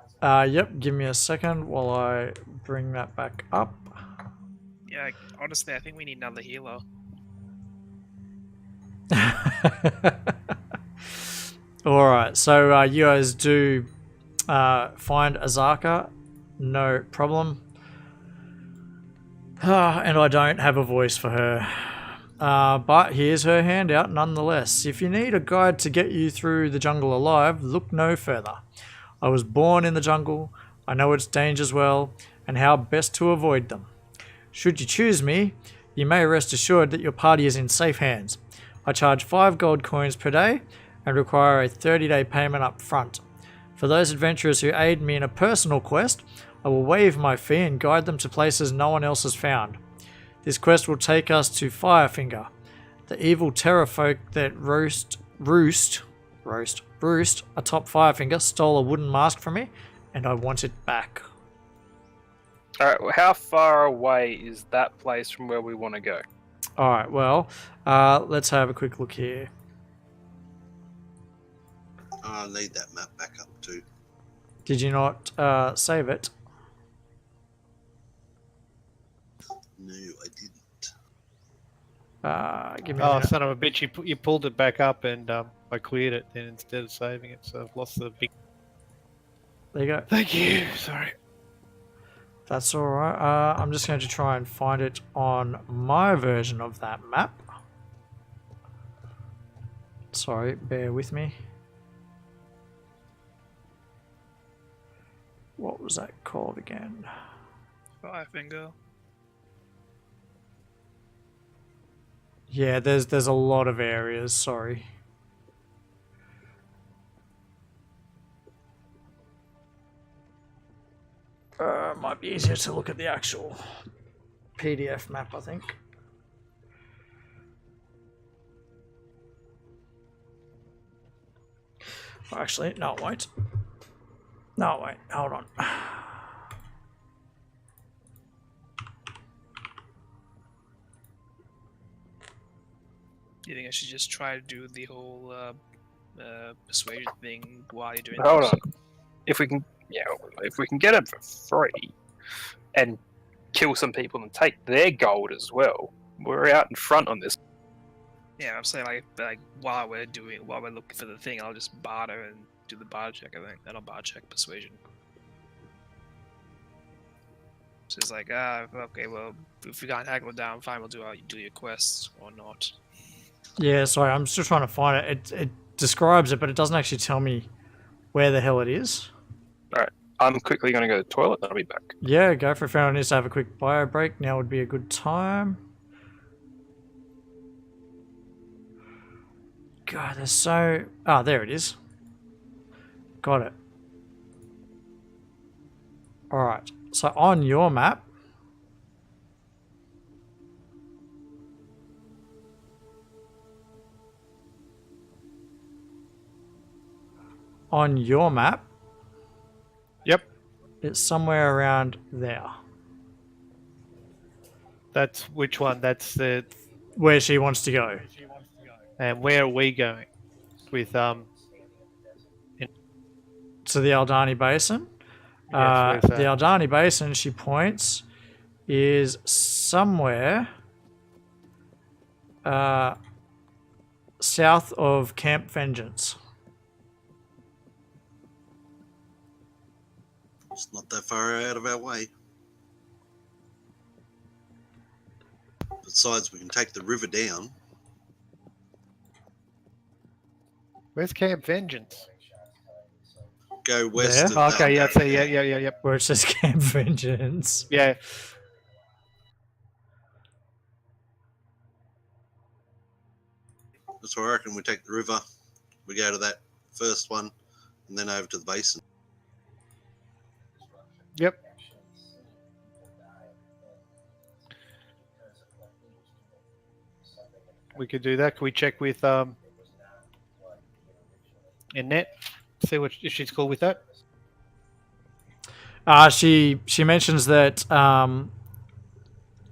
Yep. Give me a second while I bring that back up. Yeah, honestly, I think we need another healer. All right. So you guys do find Azaka, no problem. And I don't have a voice for her. But here's her handout nonetheless. If you need a guide to get you through the jungle alive, look no further. I was born in the jungle. I know its dangers well and how best to avoid them. Should you choose me, you may rest assured that your party is in safe hands. I charge 5 gold coins per day and require a 30-day payment up front. For those adventurers who aid me in a personal quest, I will waive my fee and guide them to places no one else has found. This quest will take us to Firefinger, the evil terror folk that roost atop Firefinger stole a wooden mask from me, and I want it back. Alright, well, how far away is that place from where we want to go? Alright, well, let's have a quick look here. I need that map back up too. Did you not save it? No, I didn't. Give me a Oh, minute. son of a bitch! You pulled it back up, and I cleared it then instead of saving it, so I've lost the big. There you go. Thank you. Sorry. That's alright. I'm just going to try and find it on my version of that map. Sorry, bear with me. What was that called again? Firefinger. Yeah, there's a lot of areas, sorry. Might be easier to look at the actual PDF map, I think. Actually, no, it won't. No, wait, hold on. Do you think I should just try to do the whole persuasion thing while you're doing Hold this? on. If we can get them for free and kill some people and take their gold as well, we're out in front on this. Yeah, I'm saying like while we're looking for the thing, I'll just barter and do the barter check. I think that'll barter check persuasion. So it's like, okay, well, if we can't haggle down, fine, we'll do your quests or not. Yeah, sorry, I'm still trying to find it. It describes it, but it doesn't actually tell me where the hell it is. Alright, I'm quickly going to go to the toilet, I'll be back. Yeah, go for it. If anyone needs to have a quick bio break, now would be a good time. God, there's so... Ah, there it is. Got it. Alright, so on your map... On your map, Yep. it's somewhere around there. That's which one? That's the. Where she wants to go. And where are we going? With To the Aldani Basin. Yes, The Aldani Basin, she points, is somewhere south of Camp Vengeance. It's not that far out of our way. Besides, we can take the river down. Where's Camp Vengeance? Go west There? of that. Okay, yeah, so yep. Where it says Camp Vengeance. Yeah. That's where I reckon we take the river. We go to that first one, and then over to the basin. Yep. We could do that. Can we check with Annette? See what if she's cool with that. She mentions that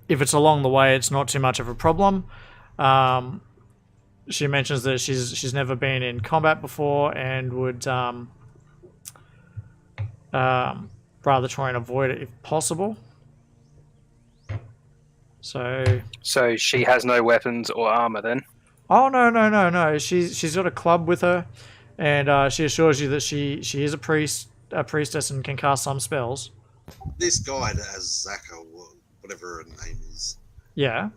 if it's along the way, it's not too much of a problem. She mentions that she's never been in combat before and would rather try and avoid it if possible. So she has no weapons or armor then? Oh no. She's got a club with her, and she assures you that she is a priestess, and can cast some spells. This guy that has Zaka, whatever her name is. Yeah.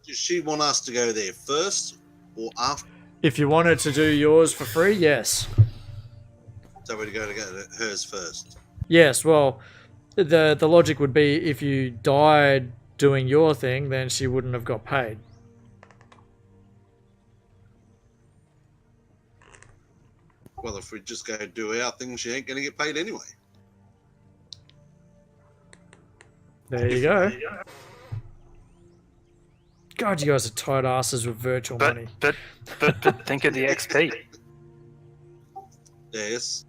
Does she want us to go there first or after? If you wanted to do yours for free, yes. So we'd go to hers first. Yes. Well, the logic would be if you died doing your thing, then she wouldn't have got paid. Well, if we just go do our thing, she ain't going to get paid anyway. There you go. God, you guys are tight asses with virtual money. But think of the XP. Yes.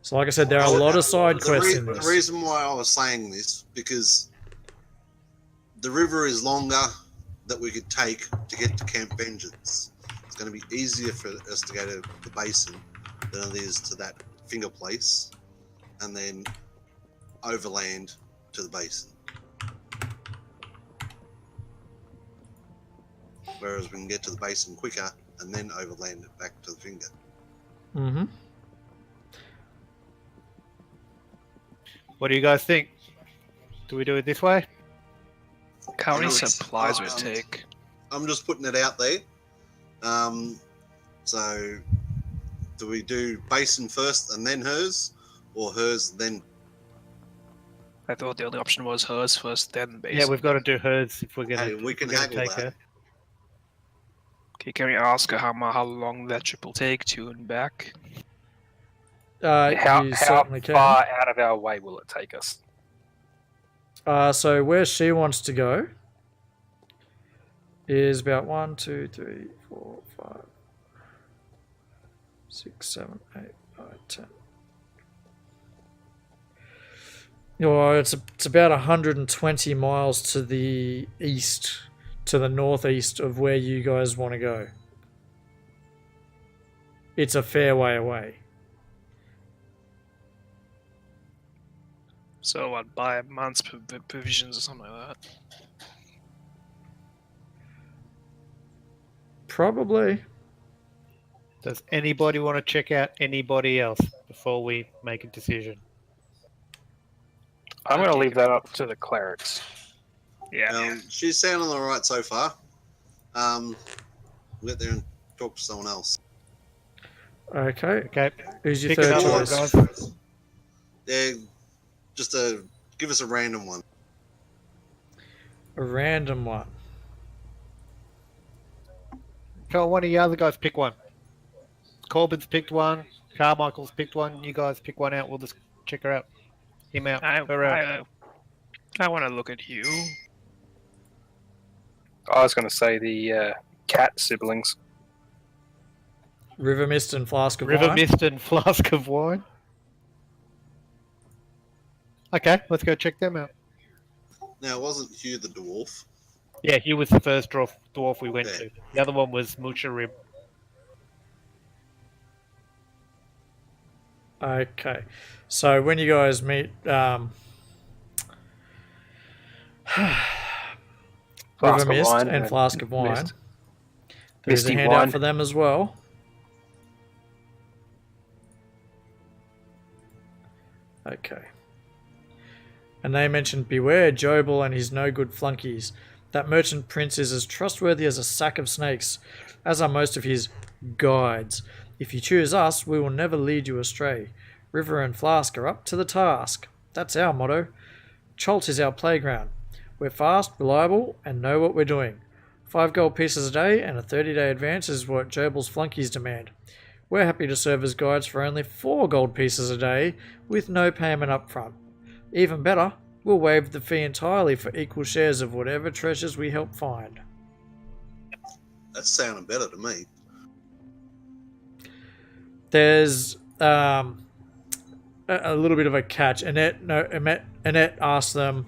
So like I said, there are a lot of side quests in The this. reason why I was saying this, because the river is longer that we could take to get to Camp Vengeance. It's going to be easier for us to go to the basin than it is to that finger place, and then overland to the basin. Whereas we can get to the basin quicker and then overland it back to the finger. Mm-hmm. What do you guys think? Do we do it this way? How many Yes. supplies would it take? I'm just putting it out there. So, do we do basin first and then hers, or hers then? I thought the only option was hers first, then base. Yeah, we've got to do hers if we're gonna. Hey, we can we're gonna haggle take that. her. Okay, can we ask her how long that trip will take to and back? How You certainly can. far out of our way will it take us? So where she wants to go is about 1, 2, 3, 4, 5, 6, 7, 8, 9, 10. Well, it's about 120 miles to the east, to the northeast of where you guys want to go. It's a fair way away. So I'd buy a month's provisions or something like that. Probably. Does anybody want to check out anybody else before we make a decision? I'm going to leave that up to the clerics. Yeah. She's sounding all right so far. We'll get there and talk to someone else. Okay. Okay. Who's your Pick third another one, choice? guys. Yeah, just give us a random one. A random one. Go on, one of you other guys pick one. Corbin's picked one. Carmichael's picked one. You guys pick one out. We'll just check her out. Him out. Her out. I want to look at you. I was going to say the cat siblings. River Mist and Flask of River Wine. Mist and Flask of Wine. Okay, let's go check them out. Now, wasn't Hugh the dwarf? Yeah, he was the first dwarf we went Yeah. to. The other one was Mucha Rib. Okay. So when you guys meet River Flask of Mist Wine and Flask of Wine, Mist. there's a Misty handout Wine. for them as well. Okay. And they mentioned, beware Jobel and his no-good flunkies. That merchant prince is as trustworthy as a sack of snakes, as are most of his guides. If you choose us, we will never lead you astray. River and Flask are up to the task. That's our motto. Cholt is our playground. We're fast, reliable, and know what we're doing. 5 gold pieces a day and a 30-day advance is what Jobel's flunkies demand. We're happy to serve as guides for only 4 gold pieces a day with no payment up front. Even better, we'll waive the fee entirely for equal shares of whatever treasures we help find. That's sounding better to me. There's a little bit of a catch. Annette asked them,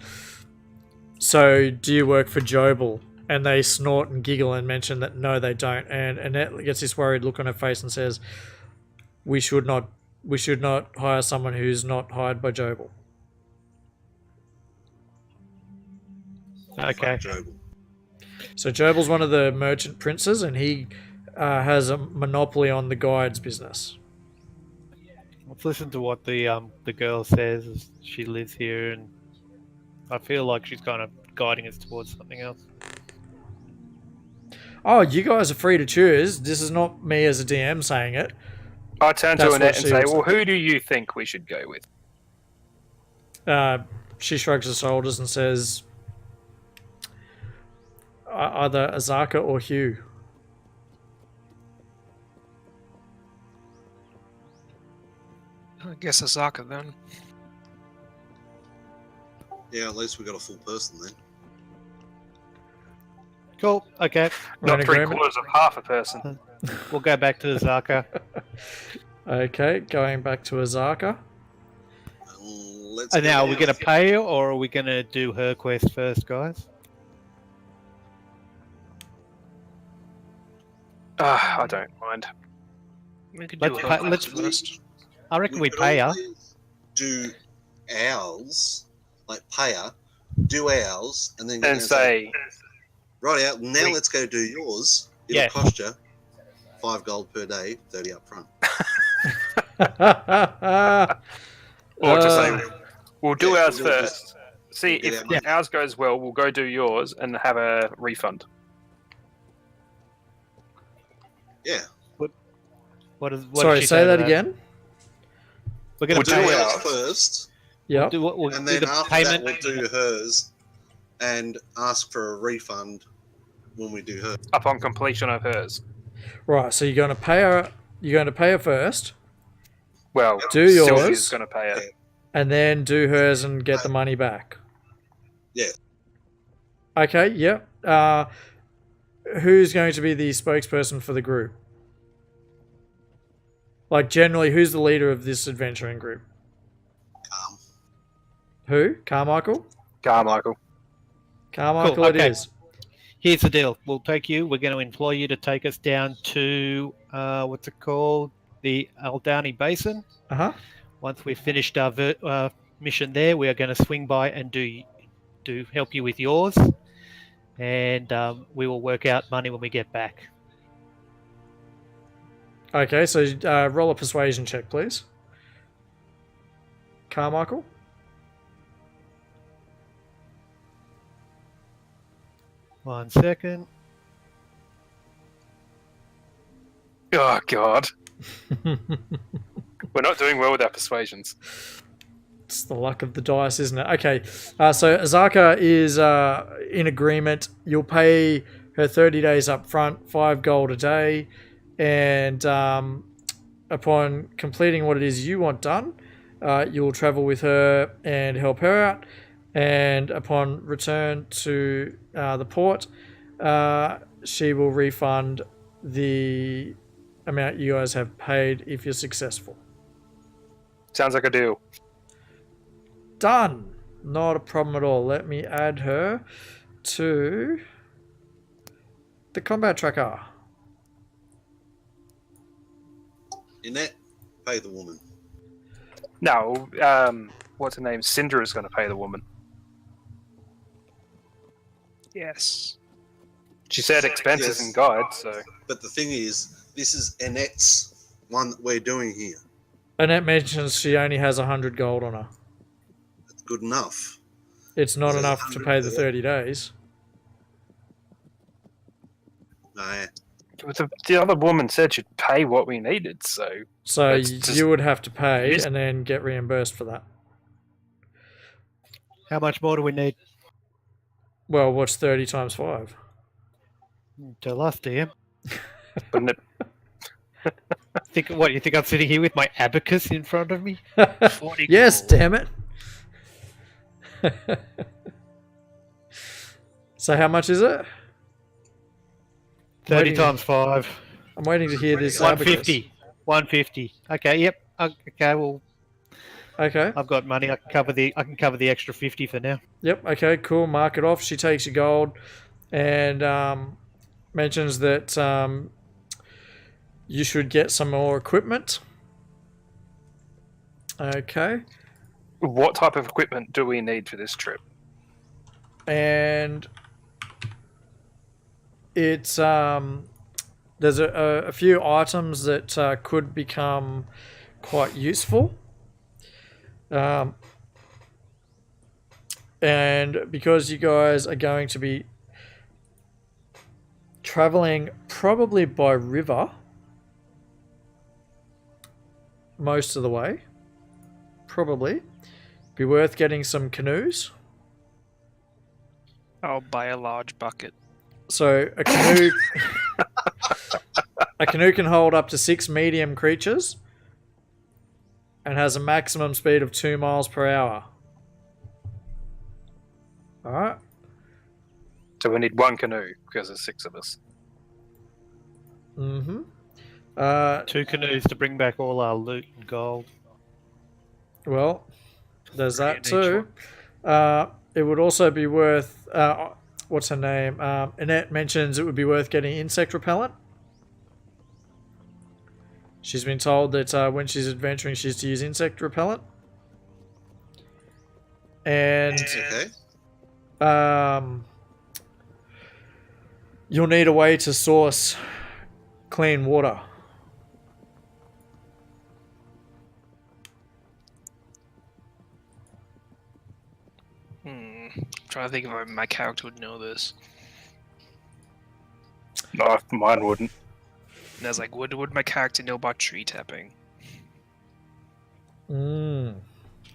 so do you work for Jobel? And they snort and giggle and mention that no, they don't. And Annette gets this worried look on her face and says, we should not hire someone who's not hired by Jobel. Okay. Fuck Jobel. So Jobel's one of the merchant princes, and he has a monopoly on the guides business. Let's listen to what the girl says as she lives here, and I feel like she's kind of guiding us towards something else. Oh, you guys are free to choose. This is not me as a DM saying it. I turn to That's Annette what and she say, was- well, who do you think we should go with? She shrugs her shoulders and says, either Azaka or Hugh. I guess Asaka then. Yeah, at least we got a full person then. Cool. Okay. We're in Not agreement? 3/4 of half a person. We'll go back to Zaka. Okay, going back to Azaka. Let's And go now, are we now. going to pay her, or are we going to do her quest first, guys? I don't mind. We could Let's do pay- her let's- first. I reckon we could pay her. always do ours, like pay her, do ours, and then go And and say, right out. Now let's go do yours. It'll Yeah. cost you 5 gold per day, 30 up front. or just Uh, say, we'll do yeah, ours we'll first. See, get if our money. ours goes well, we'll go do yours and have a refund. Yeah. What Sorry, she say that to again. We're going We'll to do pay her. ours first, Yep. Do what? We'll and do then the after payment. that we'll do hers and ask for a refund when we do hers. Upon completion of hers. Right, so you're going to pay her. You're going to pay her first, Well, Do Sylvia's yours. going to pay it. Yeah. and then do hers and get the money back. Yeah. Okay. Yep. Who's going to be the spokesperson for the group? Like, generally, who's the leader of this adventuring group? Who? Carmichael? Carmichael. Carmichael Cool, it okay. is. Here's the deal. We'll take you. We're going to employ you to take us down to what's it called? The Aldani Basin. Uh-huh. Once we've finished our mission there, we are going to swing by and do help you with yours, and we will work out money when we get back. Okay, so roll a persuasion check, please. Carmichael? One second. Oh God, we're not doing well with our persuasions. It's the luck of the dice, isn't it? Okay, so Azaka is in agreement. You'll pay her 30 days up front, 5 gold a day, and upon completing what it is you want done, you'll travel with her and help her out. And upon return to the port, she will refund the amount you guys have paid if you're successful. Sounds like a deal. Done. Not a problem at all. Let me add her to the combat tracker. Annette, pay the woman. No, what's her name? Cinder is going to pay the woman. Yes. She said expenses Yes. and guide, so But the thing is, this is Annette's one that we're doing here. Annette mentions she only has 100 gold on her. It's good enough. It's not There's enough to 100 pay the there. 30 days. No, the other woman said she'd pay what we needed. So So That's just- you would have to pay Yes. and then get reimbursed for that. How much more do we need? Well, what's 30 times 5? Tell us, DM. wouldn't it? Think what? You think I'm sitting here with my abacus in front of me? 40 Yes, gold. damn it. So how much is it? 30 Waiting- times 5. I'm waiting to hear this. 150. 150. Okay, yep. Okay, well, Okay. I've got money. I can cover the extra 50 for now. Yep. Okay. Cool. Mark it off. She takes your gold, and mentions that you should get some more equipment. Okay. What type of equipment do we need for this trip? And it's there's a few items that could become quite useful. And because you guys are going to be traveling probably by river most of the way, probably be worth getting some canoes. I'll buy a large bucket. So a canoe, a canoe can hold up to 6 medium creatures, and has a maximum speed of 2 miles per hour. All right. So we need one canoe because there's 6 of us. Mm-hmm. 2 canoes to bring back all our loot and gold. Well, there's that Three in each too. It would also be worth. What's her name? Annette mentions it would be worth getting insect repellent. She's been told that when she's adventuring, she's to use insect repellent. And okay. you'll need a way to source clean water. Trying to think if my character would know this. No, mine wouldn't. And I was like, would my character know about tree tapping?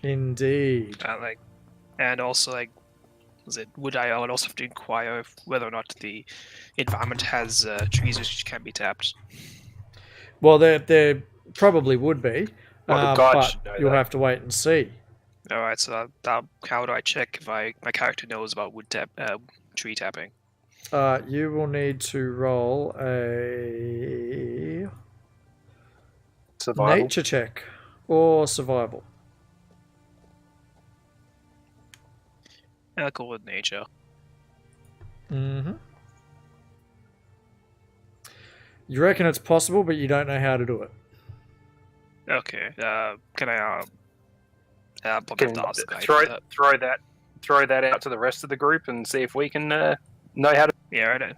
Indeed. And also I would also have to inquire whether or not the environment has trees which can be tapped. Well, there probably would be, Well, the guide but should know you'll that. have to wait and see. All right, so how do I check if my character knows about tree tapping? You will need to roll a Survival. nature check or survival. I'll go with nature. Mm-hmm. You reckon it's possible, but you don't know how to do it. Okay. Can I? I'll probably Can have to ask the guy for that. throw that out to the rest of the group and see if we can know how to. Yeah, right.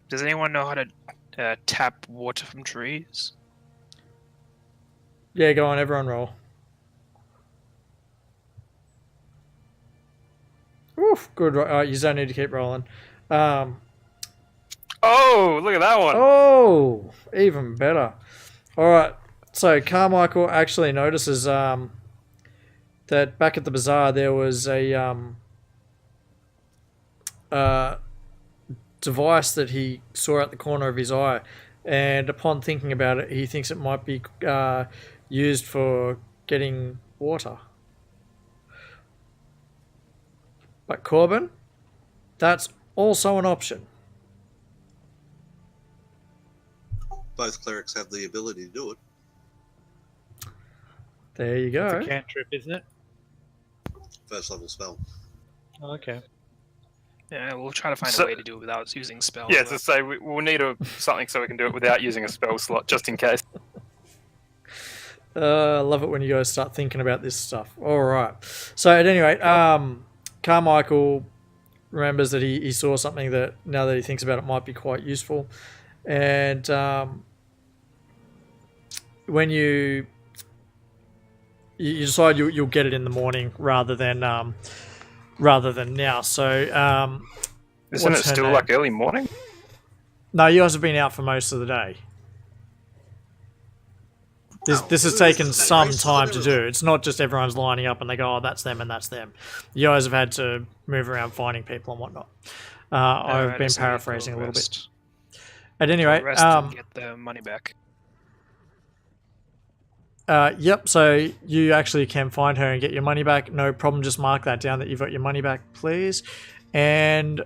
Does anyone know how to tap water from trees? Yeah, go on, everyone roll. Oof, good. You don't need to keep rolling. Oh, look at that one. Oh, even better. All right. So Carmichael actually notices that back at the bazaar there was a device that he saw at the corner of his eye, and upon thinking about it, he thinks it might be used for getting water. But Corbin, that's also an option. Both clerics have the ability to do it. There you It's go. a cantrip, isn't it? First level spell. Oh, okay. Yeah, we'll try to find So- a way to do it without using spells. Yeah, though. to say we'll need something so we can do it without using a spell slot, just in case. I love it when you guys start thinking about this stuff. All right. So at any rate, Carmichael remembers that he saw something that now that he thinks about it might be quite useful, and when you decide you'll get it in the morning rather than now. So Isn't what's it her still name? like early morning? No, you guys have been out for most of the day. This has taken some time to do. It's not just everyone's lining up and they go, oh, that's them and that's them. You guys have had to move around finding people and whatnot. I've Alright, been so we go paraphrasing a little bit. rest. At any Go rate, rest and get the money back. yep, so you actually can find her and get your money back. No problem, just mark that down that you've got your money back, please. And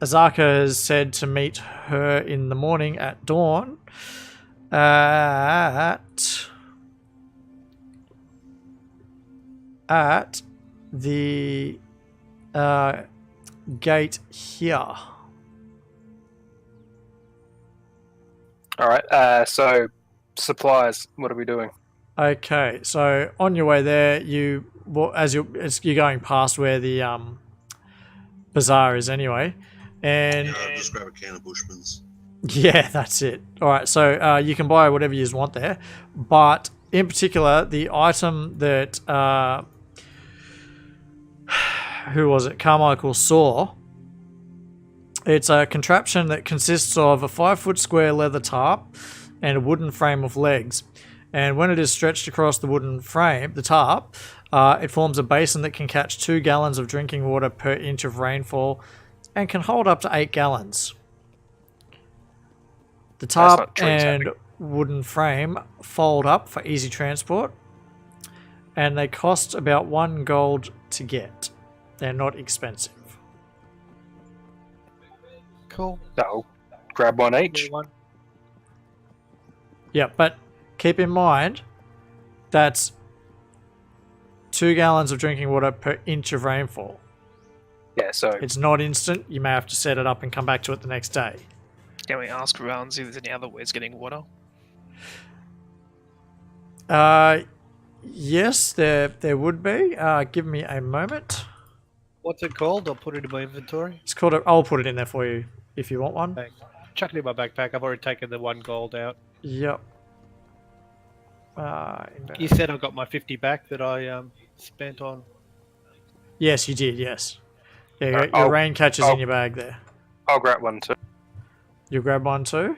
Azaka has said to meet her in the morning at dawn at the gate here. All right. So supplies. What are we doing? Okay, so on your way there, you're going past where the bazaar is anyway, and Just grab a can of Bushman's. yeah, that's it. All right, so you can buy whatever you want there, but in particular, the item that who was it? Carmichael saw. It's a contraption that consists of a 5-foot square leather tarp and a wooden frame of legs. And when it is stretched across the wooden frame, the tarp, it forms a basin that can catch 2 gallons of drinking water per inch of rainfall and can hold up to 8 gallons. The tarp not true, and exactly. wooden frame fold up for easy transport, and they cost about 1 gold to get. They're not expensive. Cool. No. Grab one each. One. Yeah, but keep in mind that's 2 gallons of drinking water per inch of rainfall. Yeah. So It's not instant. You may have to set it up and come back to it the next day. Can we ask around, see if there's any other ways of getting water? Yes, there would be. Give me a moment. What's it called? I'll put it in my inventory. It's called. I'll put it in there for you if you want one. Thanks. Chuck it in my backpack. I've already taken the 1 gold out. Yep. You said I got my 50 back that I spent on. Yes, you did. Yes. Yeah, your I'll- rain catcher's I'll- in your bag there. I'll grab one too. You grab one too.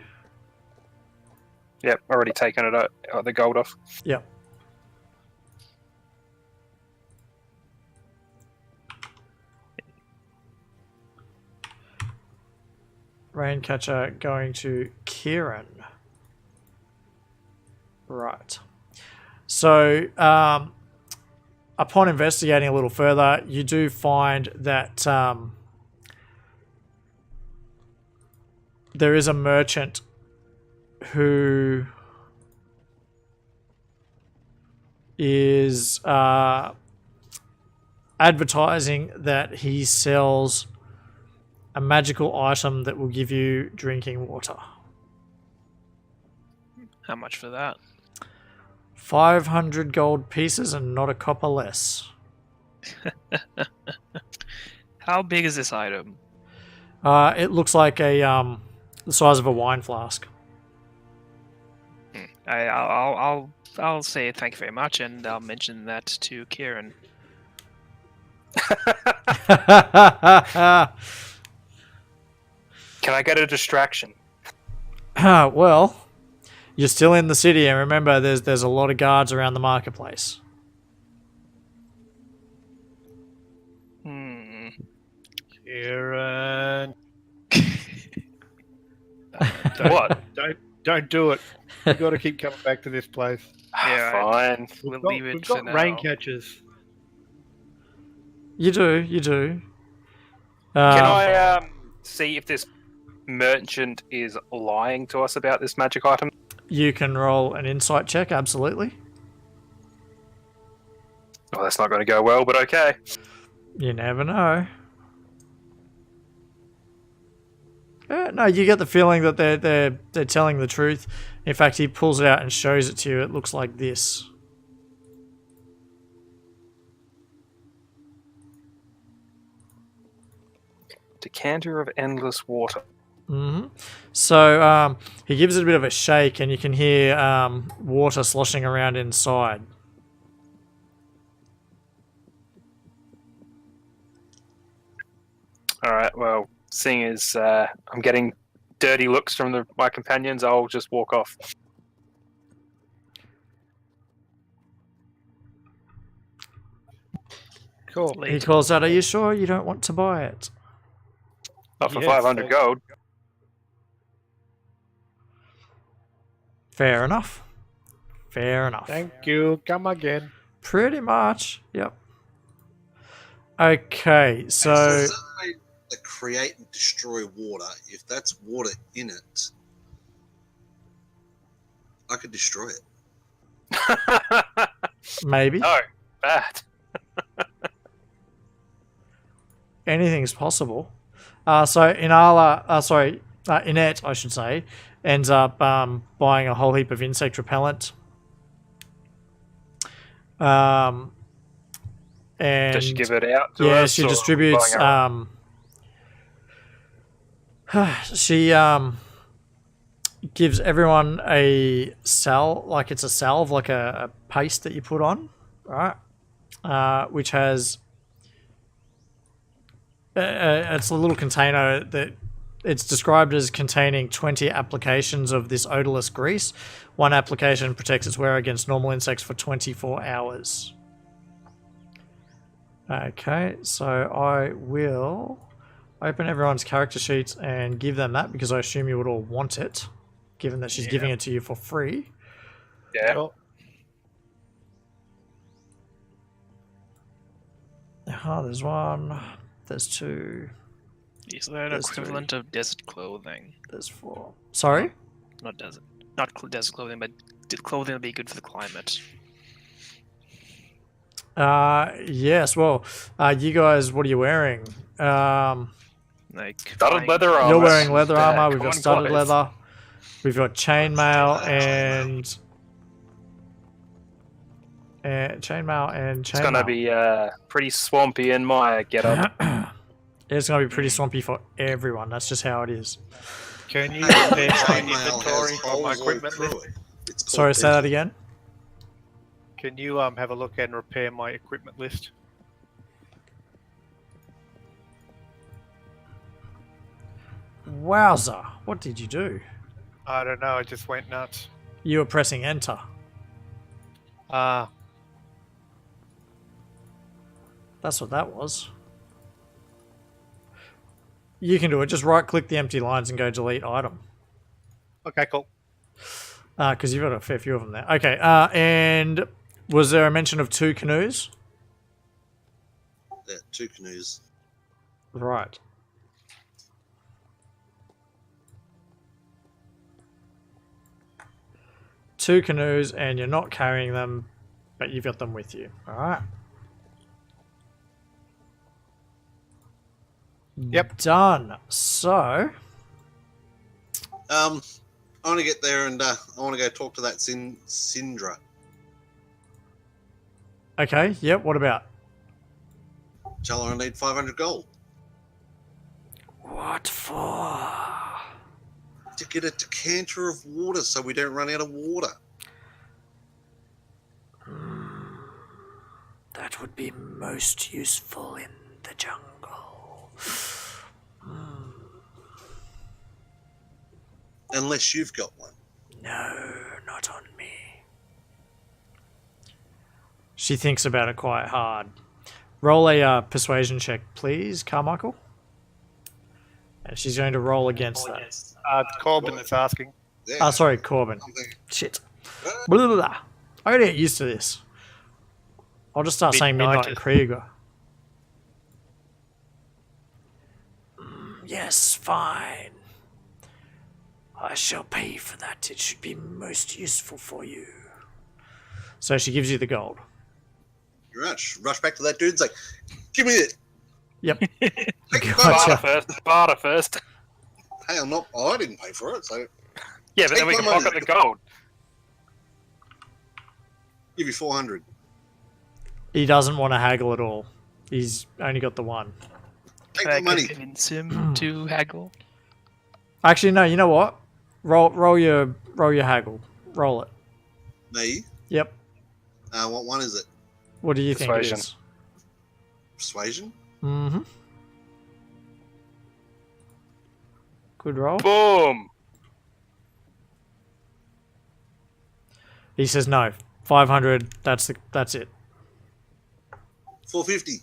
Yep. Already taken it out, the gold off. Yep. Raincatcher going to Kieran. Right. So, upon investigating a little further, you do find that there is a merchant who is advertising that he sells a magical item that will give you drinking water. How much for that? 500 gold pieces and not a copper less. How big is this item? It looks like the size of a wine flask. I'll I'll say thank you very much, and I'll mention that to Kieran. Can I get a distraction? Well, you're still in the city, and remember, there's a lot of guards around the marketplace. Kieran. What? Don't do it. You got to keep coming back to this place. Yeah, Fine. We'll We've got, leave it we've for got now. rain catchers. You do. Can I see if this merchant is lying to us about this magic item? You can roll an insight check, absolutely. Oh, that's not going to go well, but okay. You never know. No, you get the feeling that they're telling the truth. In fact, he pulls it out and shows it to you. It looks like this. Decanter of endless water. So he gives it a bit of a shake, and you can hear water sloshing around inside. All right. Well, seeing as I'm getting dirty looks from my companions, I'll just walk off. Cool. He calls out, "Are you sure you don't want to buy it?" Not for Yes, 500 gold. Fair enough. Thank you. Come again. Pretty much. Yep. Okay, so there's a way to create and destroy water. If that's water in it, I could destroy it. maybe No, bad. anything's possible. So Inala, Inet, I should say, ends up buying a whole heap of insect repellent. And Does she give it out to yeah, us? she or distributes. buying She gives everyone a salve, like it's a salve, like a paste that you put on, right? Which has it's a little container that it's described as containing 20 applications of this odorless grease. One application protects its wearer against normal insects for 24 hours. Okay, so I will open everyone's character sheets and give them that because I assume you would all want it, given that she's giving it to you for free. Yeah. Cool. There's one, there's two, Is there an There's equivalent of desert clothing? there's four. Sorry? Not desert desert clothing, but clothing would be good for the climate. Yes, well, you guys, what are you wearing? Like Studded leather armor. You're wearing leather Yeah, armor, we've got common studded clothes. leather, we've got chainmail and chainmail. It's going to be pretty swampy in my getup. It's going to be pretty swampy for everyone. That's just how it is. Can you compare my Chainmail inventory has or my holes all equipment through list? it. It's called Sorry, say that dental. again. Can you have a look and repair my equipment list? Wowza, what did you do? I don't know. I just went nuts. You were pressing enter. That's what that was. You can do it. Just right click the empty lines and go delete item. Okay, cool. Because you've got a fair few of them there. Okay, and was there a mention of 2 canoes? Yeah, 2 canoes. Right. Two canoes, and you're not carrying them, but you've got them with you. All right. Yep. Done. So, I want to get there and I want to go talk to that Syndra. okay. Yep. What about? Tell her I need 500 gold What for? to get a decanter of water so we don't run out of water. would be most useful in the jungle. Unless you've got one. No, not on me. She thinks about it quite hard. Roll a persuasion check, please, Carmichael. And she's going to roll against that. Corbin is asking. Yeah. Sorry, Corbin. I'm thinking, Shit. Blah, blah, blah. I gotta get used to this. I'll just start saying Midnight and Krieger. Yes, fine. I shall pay for that. It should be most useful for you. So she gives you the gold. rush back to that dude. It's like, give me it. Yep. Gotcha. Barter first. Hey, I'm not. Oh, I didn't pay for it, so Yeah, but then we Take can my pocket money. the gold. give you 400. He doesn't want to haggle at all. He's only got the one. Take Can I the money. convince him to haggle? Actually, no. You know what? Roll your haggle. Roll it. Me. Yep. What one is it? What do you think it Persuasion. is? Persuasion. Mm-hmm. Good roll. Boom! He says no. 500. That's it. 450.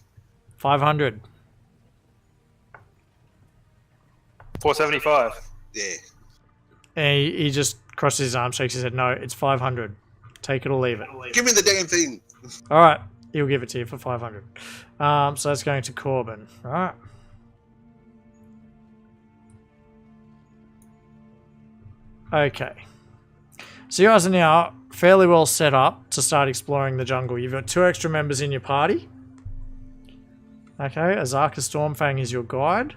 500. 475. Yeah. And he just crosses his arms, shakes his head. No, it's 500. Take it or leave it. Give me the damn thing. All right, he'll give it to you for 500. So that's going to Corbin. All right. Okay. So you guys are now fairly well set up to start exploring the jungle. You've got 2 extra members in your party. Okay, Azaka Stormfang is your guide,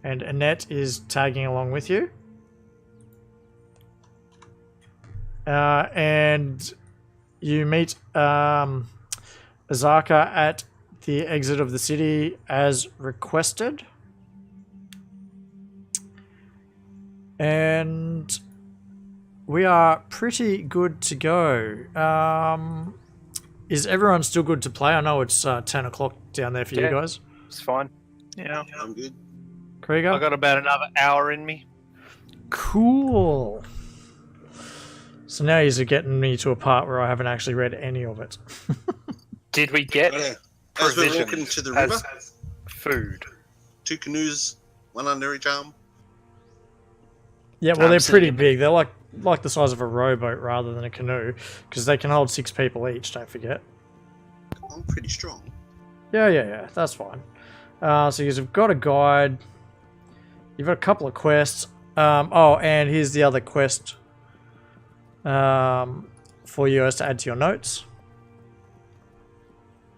and Annette is tagging along with you. And you meet Azaka at the exit of the city as requested. And we are pretty good to go. Is everyone still good to play? I know it's 10 o'clock down there for you Yeah. guys. It's fine. Yeah. I'm good. Krieger? I got about another hour in me. Cool. So now you're getting me to a part where I haven't actually read any of it. Did we get Right, as we're walking provisions to the river, as food? 2 canoes, one under each arm. Yeah, well, they're pretty Absolutely. big. They're like the size of a rowboat rather than a canoe, because they can hold 6 people each, don't forget. I'm pretty strong. Yeah, that's fine. So you've got a guide. You've got a couple of quests. And here's the other quest for you guys to add to your notes.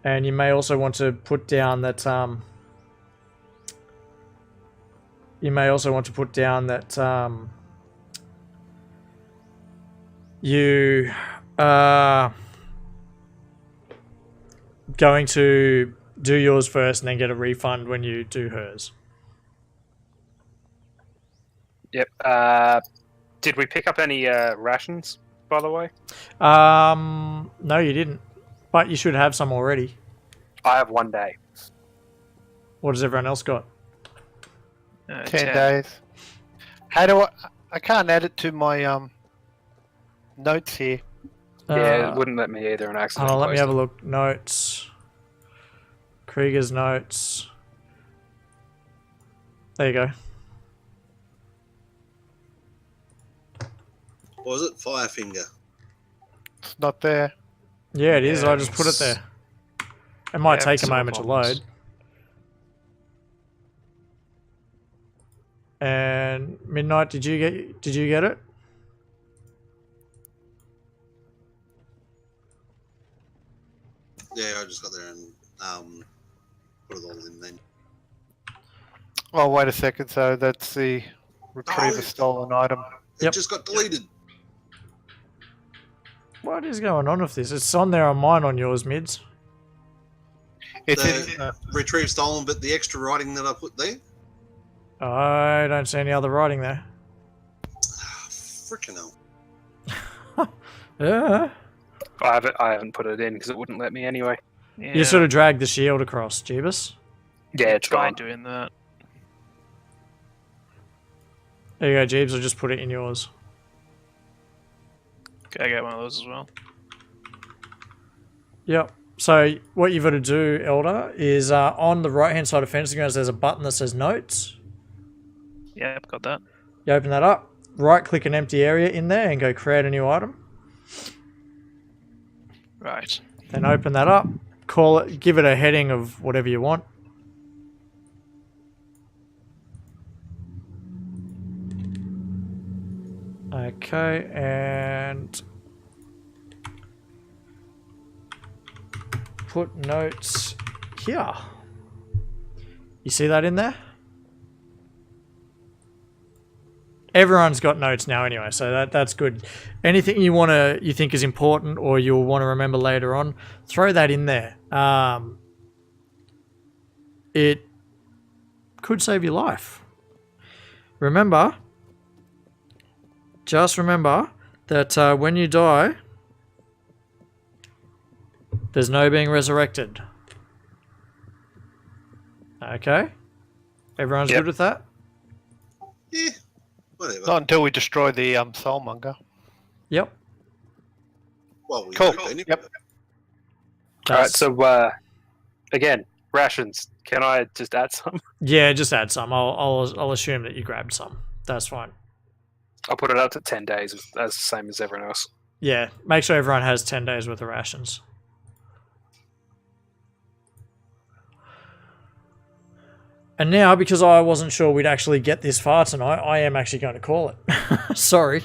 And you may also want to put down that you are going to do yours first and then get a refund when you do hers. Yep. Did we pick up any rations, by the way? No, you didn't. But you should have some already. I have 1 day. What has everyone else got? 10 days. How do I can't add it to my notes here. Yeah, it wouldn't let me either, and I accidentally Hold on, let me closed have a it. look. Notes. Krieger's notes. There you go. What was it? Firefinger. It's not there. Yeah, it is. Yeah, I just put it it's- there. It might Yeah, take it's a still moment to problems. load. And Midnight, did you get it? Yeah, I just got there and put it all in then. Oh, wait a second. So that's the retrieve Oh. a stolen item. It Yep. just got deleted. What is going on with this? It's on there on mine, on yours, Mids. It's The- in, Retrieve stolen, but the extra writing that I put there. I don't see any other writing there. Frickin' hell. Yeah. I haven't put it in because it wouldn't let me anyway. Yeah, You sort of drag the shield across, Jeebus. Yeah, it's try gone. doing that. There you go, Jeebs. I'll just put it in yours. Okay, I get one of those as well. Yep. So what you've got to do, Elder, is on the right-hand side of Fencing Grounds, there's a button that says Notes. Yep, got that. You open that up, right-click an empty area in there and go create a new item. Right. Then open that up, call it, give it a heading of whatever you want. Okay, and put notes here. You see that in there? Everyone's got notes now anyway, so that's good. Anything you think is important or you'll want to remember later on, throw that in there. It could save your life. Just remember that when you die, there's no being resurrected. Okay? Everyone's Yep. good with that? Yeah, whatever. Not until we destroy the soulmonger. Yep. Well, we Cool. hope anyway. Yep. All right, That's- so again, rations. Can I just add some? Yeah, just add some. I'll assume that you grabbed some. That's fine. I'll put it up to 10 days, as the same as everyone else. Yeah, make sure everyone has 10 days worth of rations. And now, because I wasn't sure we'd actually get this far tonight, I am actually going to call it. Sorry.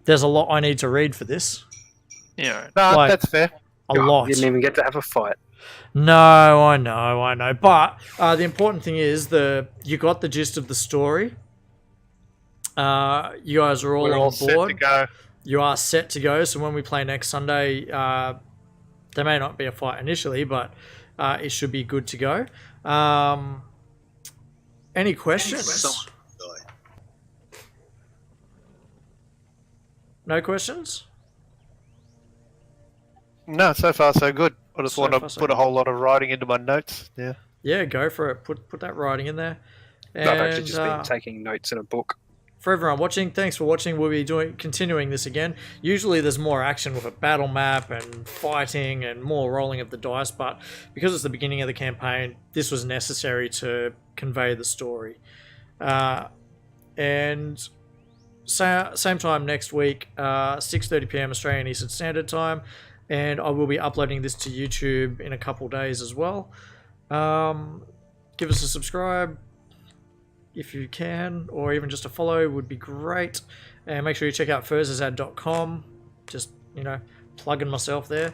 There's a lot I need to read for this. Yeah, right. No, Like- that's fair. A lot. You didn't even get to have a fight. No, I know. But the important thing is you got the gist of the story. You guys are all We're on all board. set to go. You are set to go. So when we play next Sunday, there may not be a fight initially, but it should be good to go. Any questions? Someone die. No questions? No, so far so good. I just So want far, to so put a good. whole lot of writing into my notes. Yeah. Yeah, go for it. Put that writing in there. And, I've actually just been taking notes in a book. for everyone watching, thanks for watching. We'll be continuing this again. Usually there's more action with a battle map and fighting and more rolling of the dice, but because it's the beginning of the campaign, this was necessary to convey the story. And same time next week, 6:30 p.m. Australian Eastern Standard Time, and I will be uploading this to YouTube in a couple days as well. Give us a subscribe if you can, or even just a follow would be great. And make sure you check out furzazad.com. Just, plugging myself there.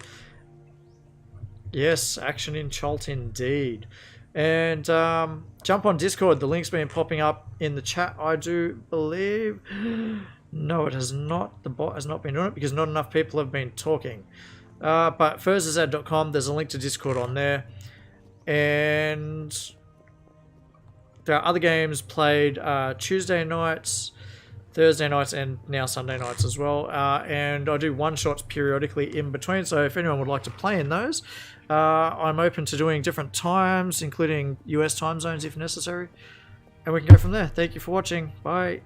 Yes, action in Chult indeed. And jump on Discord. The link's been popping up in the chat, I do believe. No, it has not. The bot has not been doing it because not enough people have been talking. But furzazad.com, there's a link to Discord on there. And there are other games played Tuesday nights, Thursday nights, and now Sunday nights as well. And I do one-shots periodically in between, so if anyone would like to play in those, I'm open to doing different times, including US time zones if necessary. And we can go from there. Thank you for watching. Bye.